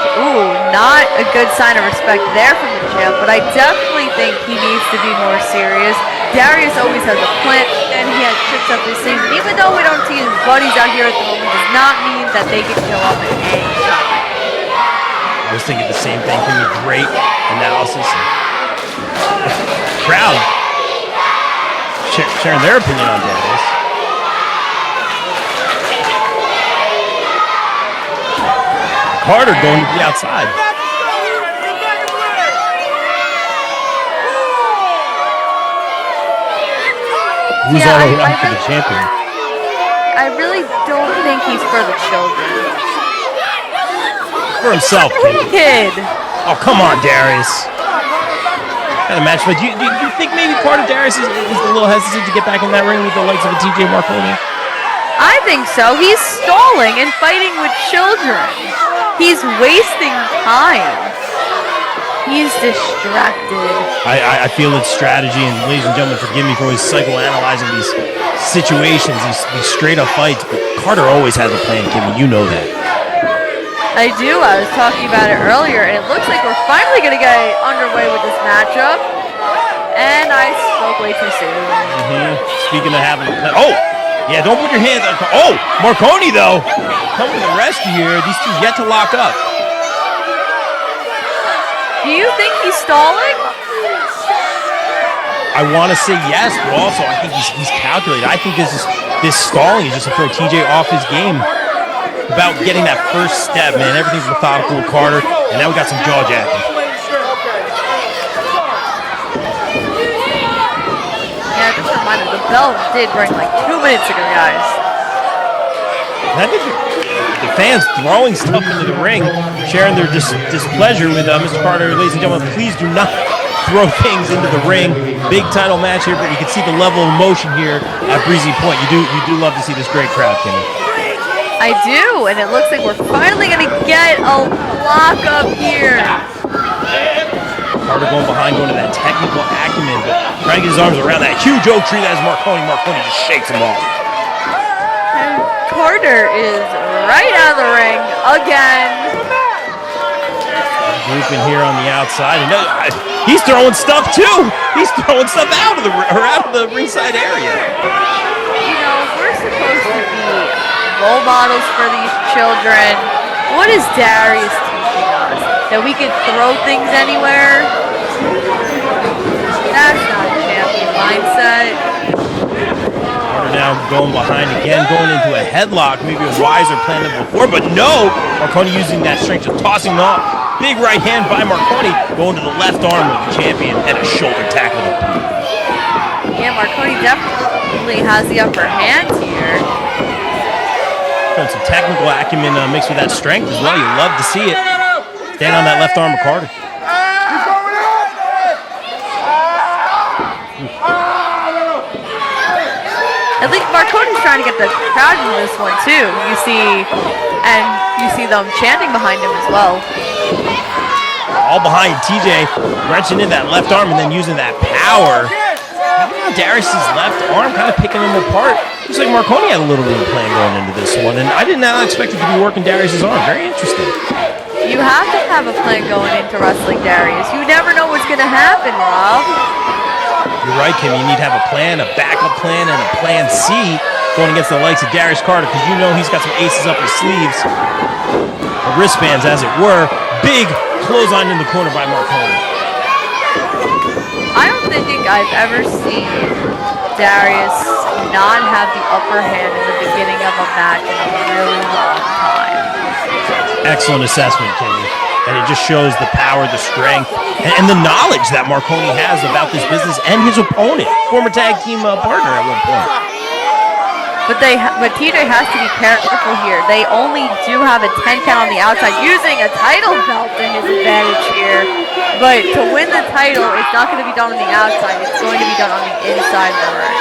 not a good sign of respect there from the champ, but I definitely think he needs to be more serious. Darius always has a plan, and he has tricks up his sleeves. And even though we don't see his buddies out here at the moment, does not mean that they can show up at any time. I was thinking the same thing. Great analysis. Crowd sharing their opinion on Darius. Carter going to the outside. Who's all around for the champion? I really don't think he's for the children. For himself, kid. Oh, come on, Darius. Kind of match, but do you think maybe part of Darius is a little hesitant to get back in that ring with the likes of a TJ Marconi? I think so. He's stalling and fighting with children. He's wasting time. He's distracted. I feel it's strategy, and ladies and gentlemen, forgive me for always psychoanalyzing these situations, these straight-up fights, but Carter always has a plan, Kimmy. You know that. I do. I was talking about it earlier, and it looks like we're finally going to get underway with this matchup. And I spoke way too soon. Speaking of having a plan. Oh! Yeah, don't put your hands on. Oh! Marconi, though! Coming to the rescue here. These two yet to lock up. Do you think he's stalling? I want to say yes, but also I think he's calculated. I think this stalling is just to throw TJ off his game. About getting that first step, man. Everything's methodical with Carter, and now we got some jaw jacking. Yeah, just a reminder, the bell did ring like 2 minutes ago, guys. And I think the fans throwing stuff into the ring, sharing their displeasure with Mr. Carter. Ladies and gentlemen, please do not throw things into the ring. Big title match here, but you can see the level of emotion here at Breezy Point. You do love to see this great crowd, Kimmy. I do, and it looks like we're finally going to get a lock up here. Carter going behind, going to that technical acumen, but trying to get his arms around that huge oak tree that is Marconi. Marconi just shakes him off. And Carter is right out of the ring again. Grouping here on the outside, and he's throwing stuff too. He's throwing stuff out of the ringside area. We're supposed to be role models for these children. What is Darius teaching us? That we can throw things anywhere? That's not a champion mindset. Carter now going behind again, going into a headlock, maybe a wiser plan than before, but no! Marconi using that strength, just tossing him off. Big right hand by Marconi, going to the left arm of the champion, and a shoulder tackle. Yeah, Marconi definitely has the upper hand here. showing some technical acumen mixed with that strength as well. You love to see it. Stand on that left arm of Carter. I think Marconi's trying to get the crowd in this one too. You see them chanting behind him as well. All behind TJ, wrenching in that left arm and then using that power. Darius' left arm kind of picking him apart. Looks like Marconi had a little bit of plan going into this one, and I did not expect it to be working Darius' arm. Very interesting. You have to have a plan going into wrestling Darius. You never know what's going to happen, Rob. You're right, Kim. You need to have a plan, a backup plan, and a plan C going against the likes of Darius Carter, because you know he's got some aces up his sleeves. The wristbands, as it were. Big clothesline in the corner by Marconi. I don't think I've ever seen Darius not have the upper hand in the beginning of a match in a really long time. Excellent assessment, Kimmy. And it just shows the power, the strength, and the knowledge that Marconi has about this business and his opponent, former tag team partner at one point. But TJ has to be careful here. They only do have a 10 count on the outside, using a title belt to his advantage here. But to win the title, it's not going to be done on the outside. It's going to be done on the inside of the ring.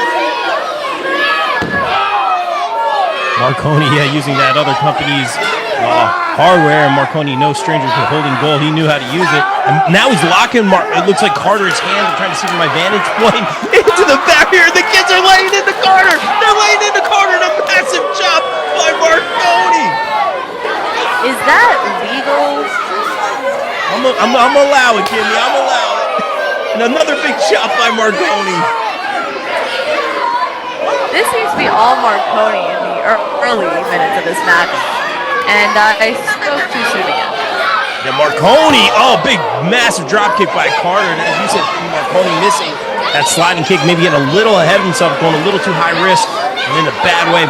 Marconi, using that other company's hardware, and Marconi, no stranger to holding gold. He knew how to use it. And now he's locking it looks like Carter's hand. I'm trying to see from my vantage point into the barrier. The kids are laying into Carter. They're laying into Carter. And a massive chop by Marconi. Is that legal? I'm allow it, Kimmy. I'm allow it. And another big chop by Marconi. This seems to be all Marconi in the early minutes of this match. And I spoke too soon again. Yeah, Marconi, big, massive drop kick by Carter. And as you said, Marconi missing that sliding kick, maybe getting a little ahead of himself, going a little too high risk, and in a bad way.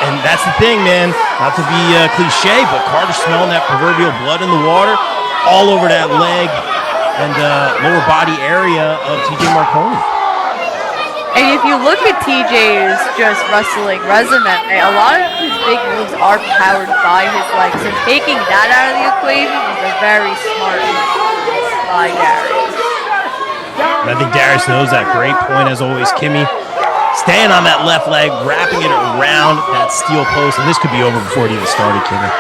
And that's the thing, man, not to be cliche, but Carter smelling that proverbial blood in the water all over that leg and lower body area of TJ Marconi. And if you look at TJ's just wrestling resume, a lot of his big moves are powered by his legs. So taking that out of the equation is a very smart move by Darius. And I think Darius knows that. Great point as always, Kimmy. Staying on that left leg, wrapping it around that steel post, and this could be over before it even started, Kimmy.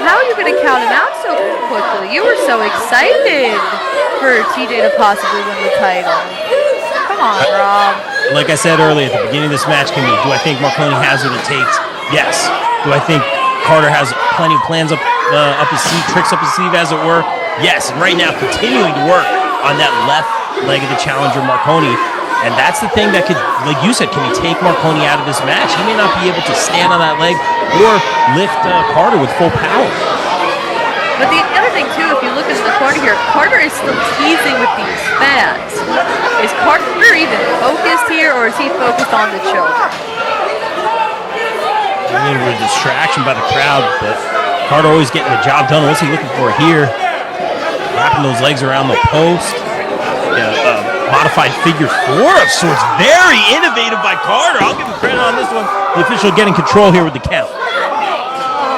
How are you going to count him out so quickly? You were so excited for TJ to possibly win the title. Come on, Rob. Like I said earlier, at the beginning of this match, Kimmy, do I think Marconi has what it takes? Yes. Do I think Carter has plenty of plans up his sleeve, tricks up his sleeve, as it were? Yes. And right now, continuing to work on that left leg of the challenger, Marconi. And that's the thing that could, like you said, can he take Marconi out of this match? He may not be able to stand on that leg or lift Carter with full power. But the other thing, too, if you look into the corner here, Carter is still teasing with these fans. Is Carter even focused here, or is he focused on the children? A little bit of distraction by the crowd, but Carter always getting the job done. What's he looking for here? Wrapping those legs around the post. Modified figure four of sorts. Very innovative by Carter. I'll give him credit on this one. The official getting control here with the count.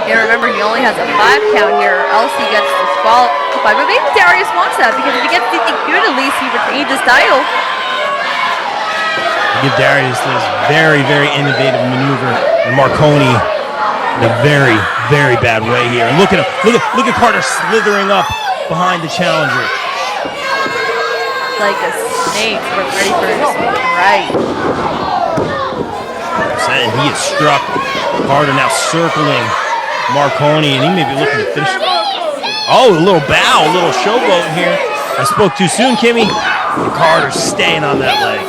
Yeah, remember, he only has a 5 count here, or else he gets disqualified. But maybe Darius wants that, because if he gets anything good, at least he retains his title. Give Darius this very, very innovative maneuver, and Marconi in a very, very bad way here. And look at him. Look at Carter slithering up behind the challenger. Like a snake, but ready for his right. And he is struck. Carter now circling Marconi, and he may be looking to finish. Oh, a little bow, a little showboat here. I spoke too soon, Kimmy. Carter's staying on that leg.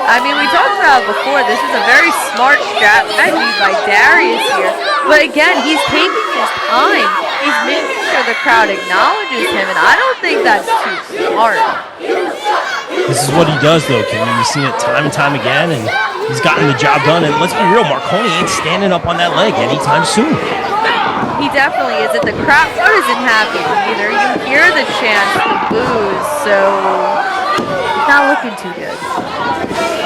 I mean, we talked about it before. This is a very smart strategy by Darius here. But again, he's taking his time. He's making sure the crowd acknowledges him, and I don't think that's too smart. This is what he does, though, Kimmy. We've seen it time and time again, and he's gotten the job done. And let's be real, Marconi ain't standing up on that leg anytime soon. He definitely isn't. The crowd isn't happy either. You hear the chants, the boos, so it's not looking too good.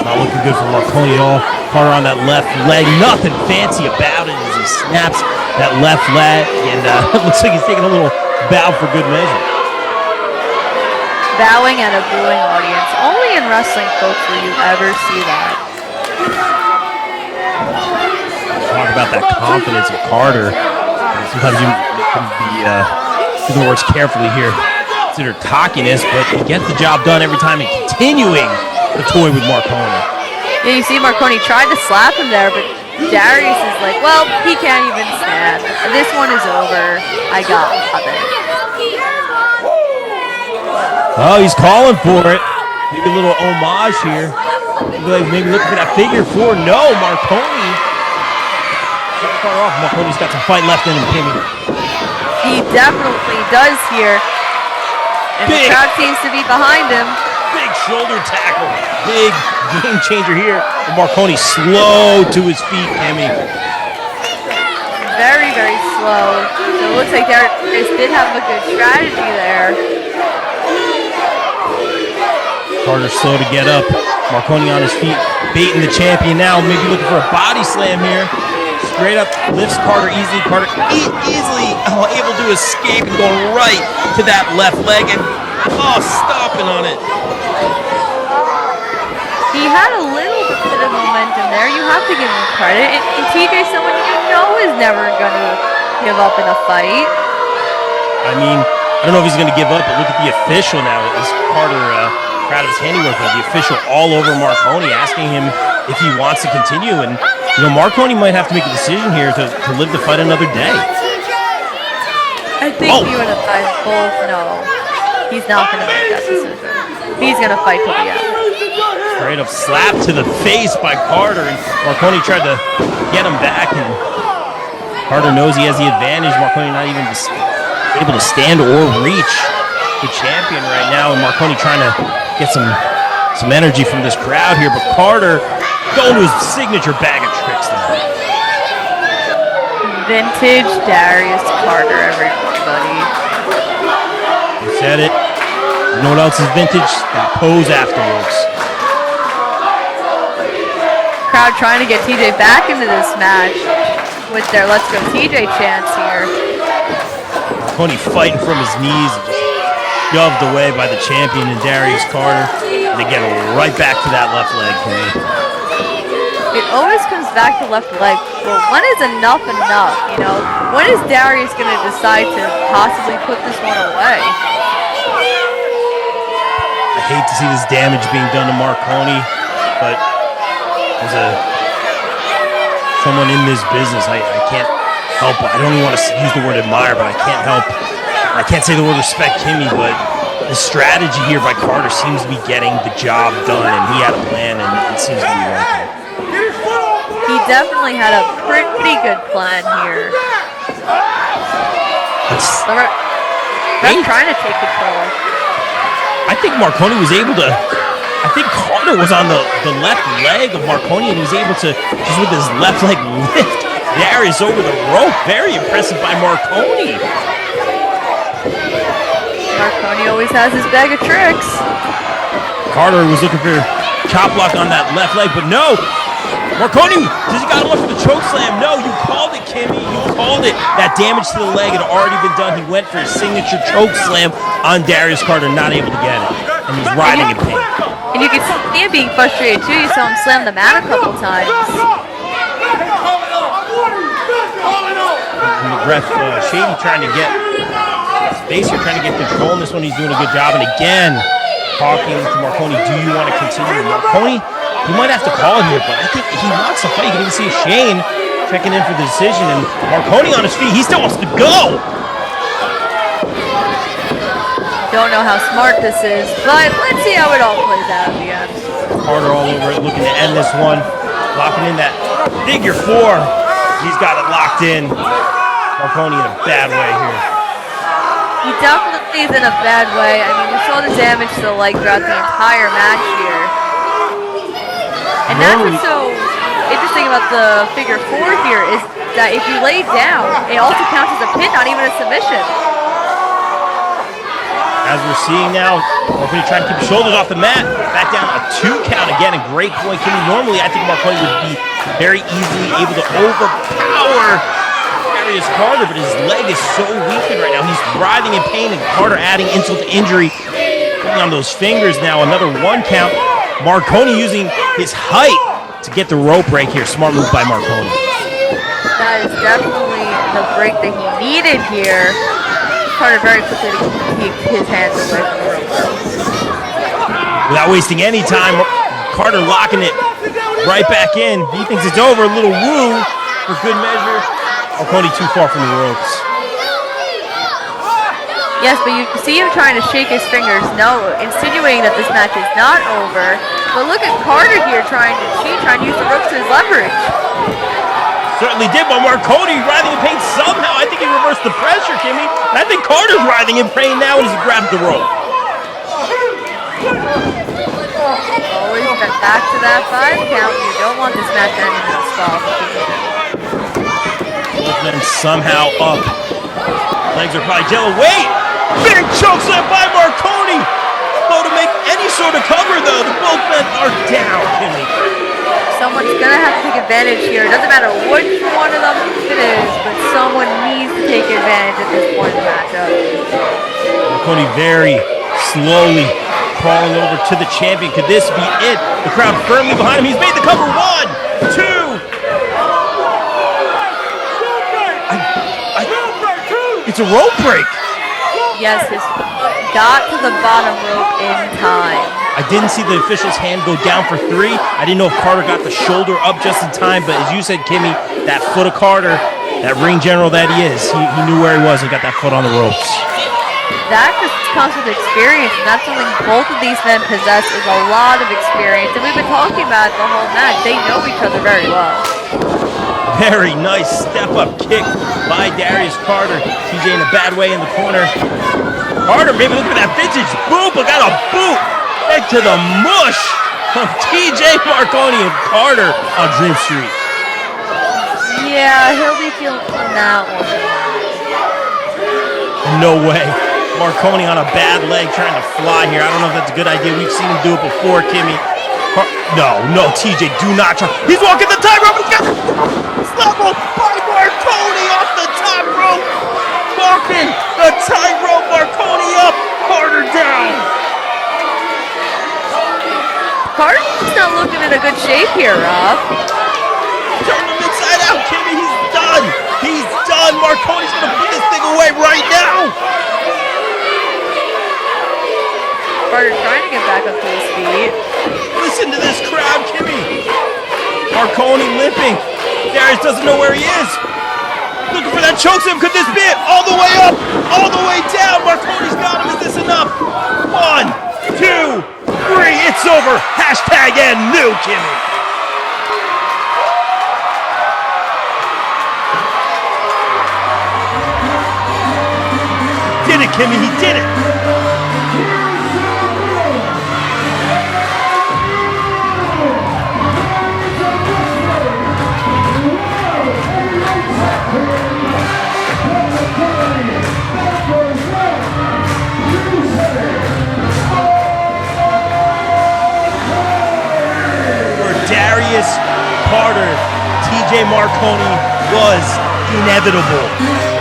Not looking good for Marconi at all. Carter on that left leg. Nothing fancy about it as he snaps that left leg. And it looks like he's taking a little bow for good measure. Bowing at a booing audience. Only in wrestling, folks, will you ever see that. Talk about that confidence of Carter. Sometimes you can be using the words carefully here. Considered cockiness, but he gets the job done every time and continuing the toy with Marconi. Yeah, you see Marconi tried to slap him there, but Darius is like, well, he can't even stand. This one is over. I got it. Oh, he's calling for it. Maybe a little homage here. Maybe looking for that figure four. No, Marconi. Marconi's got some fight left in him, Kimmy. He definitely does here. And the crowd seems to be behind him. Big shoulder tackle. Big game changer here. And Marconi slow to his feet, Kimmy. Very, very slow. So it looks like Darius did have a good strategy there. Carter slow to get up. Marconi on his feet, baiting the champion now. Maybe looking for a body slam here. Straight up lifts Carter easily. Carter easily able to escape and going right to that left leg and stopping on it. He had a little bit of momentum there. You have to give him credit. And TJ, someone you know is never going to give up in a fight. I mean, I don't know if he's going to give up, but look at the official now. Is Carter proud of his handiwork? But the official all over Marconi, asking him if he wants to continue. And you know, Marconi might have to make a decision here to live to fight another day. I think you and I both know he's not going to make that decision. He's going to fight till the end. Straight up slap to the face by Carter, and Marconi tried to get him back. And Carter knows he has the advantage. Marconi not even able to stand or reach the champion right now, and Marconi trying to get some energy from this crowd here, but Carter going to his signature bag of tricks there. Vintage Darius Carter, everybody. You said it. You know what else is vintage? That pose afterwards. Crowd trying to get TJ back into this match with their Let's Go TJ chants here. Marconi fighting from his knees, shoved away by the champion and Darius Carter, and they get right back to that left leg for me. It always comes back to left leg. Well, when is enough enough, you know? When is Darius going to decide to possibly put this one away? I hate to see this damage being done to Marconi, but as someone in this business, I can't help. I don't even want to use the word admire, but I can't help. I can't say the word respect Kimmy, but the strategy here by Carter seems to be getting the job done, and he had a plan, and it seems to be working. He definitely had a pretty good plan here. They're trying to take control. I think Marconi was able to. I think Carter was on the left leg of Marconi, and he was able to, just with his left leg, lift Darius over the rope. Very impressive by Marconi. Marconi always has his bag of tricks. Carter was looking for chop block on that left leg, but no. Marconi, does he got him up for the choke slam? No, you called it, Kimmy. You called it. That damage to the leg had already been done. He went for his signature choke slam on Darius Carter, not able to get it. And he's riding in pain. And you can see him being frustrated too. You saw him slam the mat a couple times. And the ref, Shady, trying to get space here, trying to get control in this one. He's doing a good job. And again, talking to Marconi, do you want to continue? Marconi, he might have to call here, but I think he wants to fight. You can even see Shane checking in for the decision. And Marconi on his feet, he still wants to go. Don't know how smart this is, but let's see how it all plays out at the end. Carter all over it, looking to end this one. Locking in that figure four. He's got it locked in. Marconi in a bad way here. He definitely is in a bad way. I mean, we saw the damage to the leg throughout the entire match here. And that's what's so interesting about the figure four here is that if you lay down, it also counts as a pin, not even a submission. As we're seeing now, Marconi trying to keep his shoulders off the mat. Back down a 2 count again. A great point, Kimmy. Normally, I think Marconi would be very easily able to overpower Darius Carter, but his leg is so weakened right now. He's writhing in pain, and Carter adding insult to injury. Putting on those fingers now. Another 1 count. Marconi using his height to get the rope break here. Smart move by Marconi. That is definitely the break that he needed here. Carter very quickly to keep his hands away from the rope. Without wasting any time, Carter locking it right back in. He thinks it's over. A little woo for good measure. Marconi too far from the ropes. Yes, but you see him trying to shake his fingers, insinuating that this match is not over. But look at Carter here trying to cheat, trying to use the ropes as leverage. Certainly did, but Marconi writhing in pain somehow. I think he reversed the pressure, Kimmy. And I think Carter's writhing in pain now as he grabs the rope. Always get back to that 5 count. You don't want this match ending in a stall. Both men somehow up. Legs are probably jello. Wait! Big choke slam by Marconi! Slow to make any sort of cover, though. The both men are down, Kimmy. Someone's gonna have to take advantage here. It doesn't matter which one of them it is, but someone needs to take advantage at this point in the matchup. Marconi very slowly crawling over to the champion. Could this be it? The crowd firmly behind him. He's made the cover. 1, 2. It's a rope break. Yes, his got to the bottom rope in time. I didn't see the official's hand go down for 3. I didn't know if Carter got the shoulder up just in time, but as you said, Kimmy, that foot of Carter, that ring general that he is, he knew where he was and got that foot on the ropes. That just comes with experience, and that's something both of these men possess, is a lot of experience. And we've been talking about it the whole match. They know each other very well. Very nice step-up kick by Darius Carter. TJ in a bad way in the corner. Carter, maybe look at that vintage boot, but got a boot right to the mush of TJ Marconi and Carter on Dream Street. Yeah, he'll be feeling that one. No way. Marconi on a bad leg trying to fly here. I don't know if that's a good idea. We've seen him do it before, Kimmy. No, TJ, do not try. He's walking the tightrope. He's got level by Marconi off the top rope. Walking the tightrope. Marconi up, Carter down. Carter's not looking in a good shape here, Rob. Turn him inside out, Kimmy. He's done. He's done. Marconi's going to put this thing away right now. Carter trying to get back up to his feet. Listen to this crowd, Kimmy. Marconi limping. Darius doesn't know where he is. Looking for that chokeslam. Could this be it? All the way up, all the way down. Marconi's got him. Is this enough? 1, 2, 3. It's over. Hashtag end new, Kimmy. Did it, Kimmy. He did it. Darius Carter, TJ Marconi was inevitable.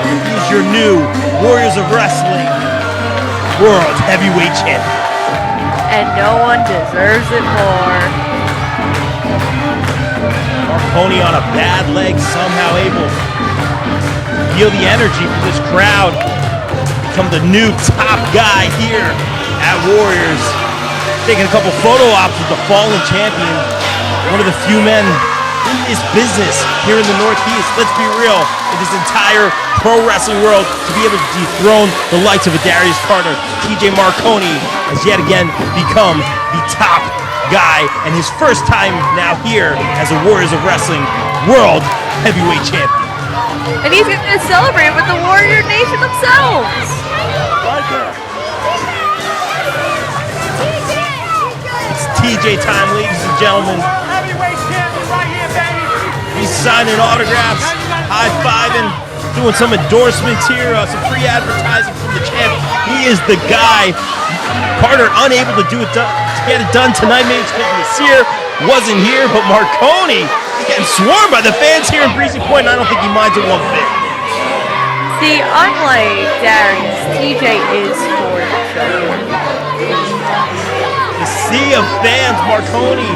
He's your new Warriors of Wrestling World Heavyweight Champion. And no one deserves it more. Marconi on a bad leg, somehow able to feel the energy from this crowd. Become the new top guy here at Warriors. Taking a couple photo ops with the fallen champion. One of the few men in this business here in the Northeast, let's be real, in this entire pro wrestling world, to be able to dethrone the likes of a Darius Carter. TJ Marconi has yet again become the top guy, and his first time now here as a Warriors of Wrestling World Heavyweight Champion. And he's going to celebrate with the Warrior Nation themselves. Right there. It's TJ time, ladies and gentlemen. He's signing autographs, high-fiving, doing some endorsements here, some free advertising from the champ. He is the guy. Carter unable to get it done tonight. Maybe it's because Nasir wasn't here, but Marconi getting swarmed by the fans here in Breezy Point. I don't think he minds it one bit. See, unlike Darius, TJ is for the show. The sea of fans, Marconi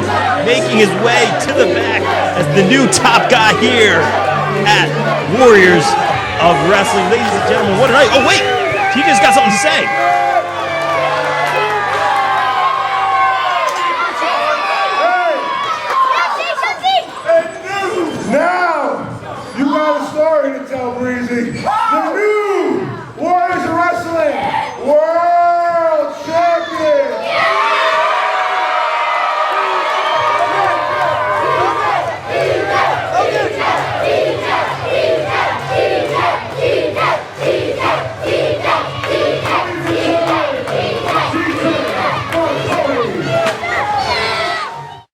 making his way to the back as the new top guy here at Warriors of Wrestling. Ladies and gentlemen, what a night. Oh, wait, TJ's got something to say. Now, you got a story to tell, Breezy.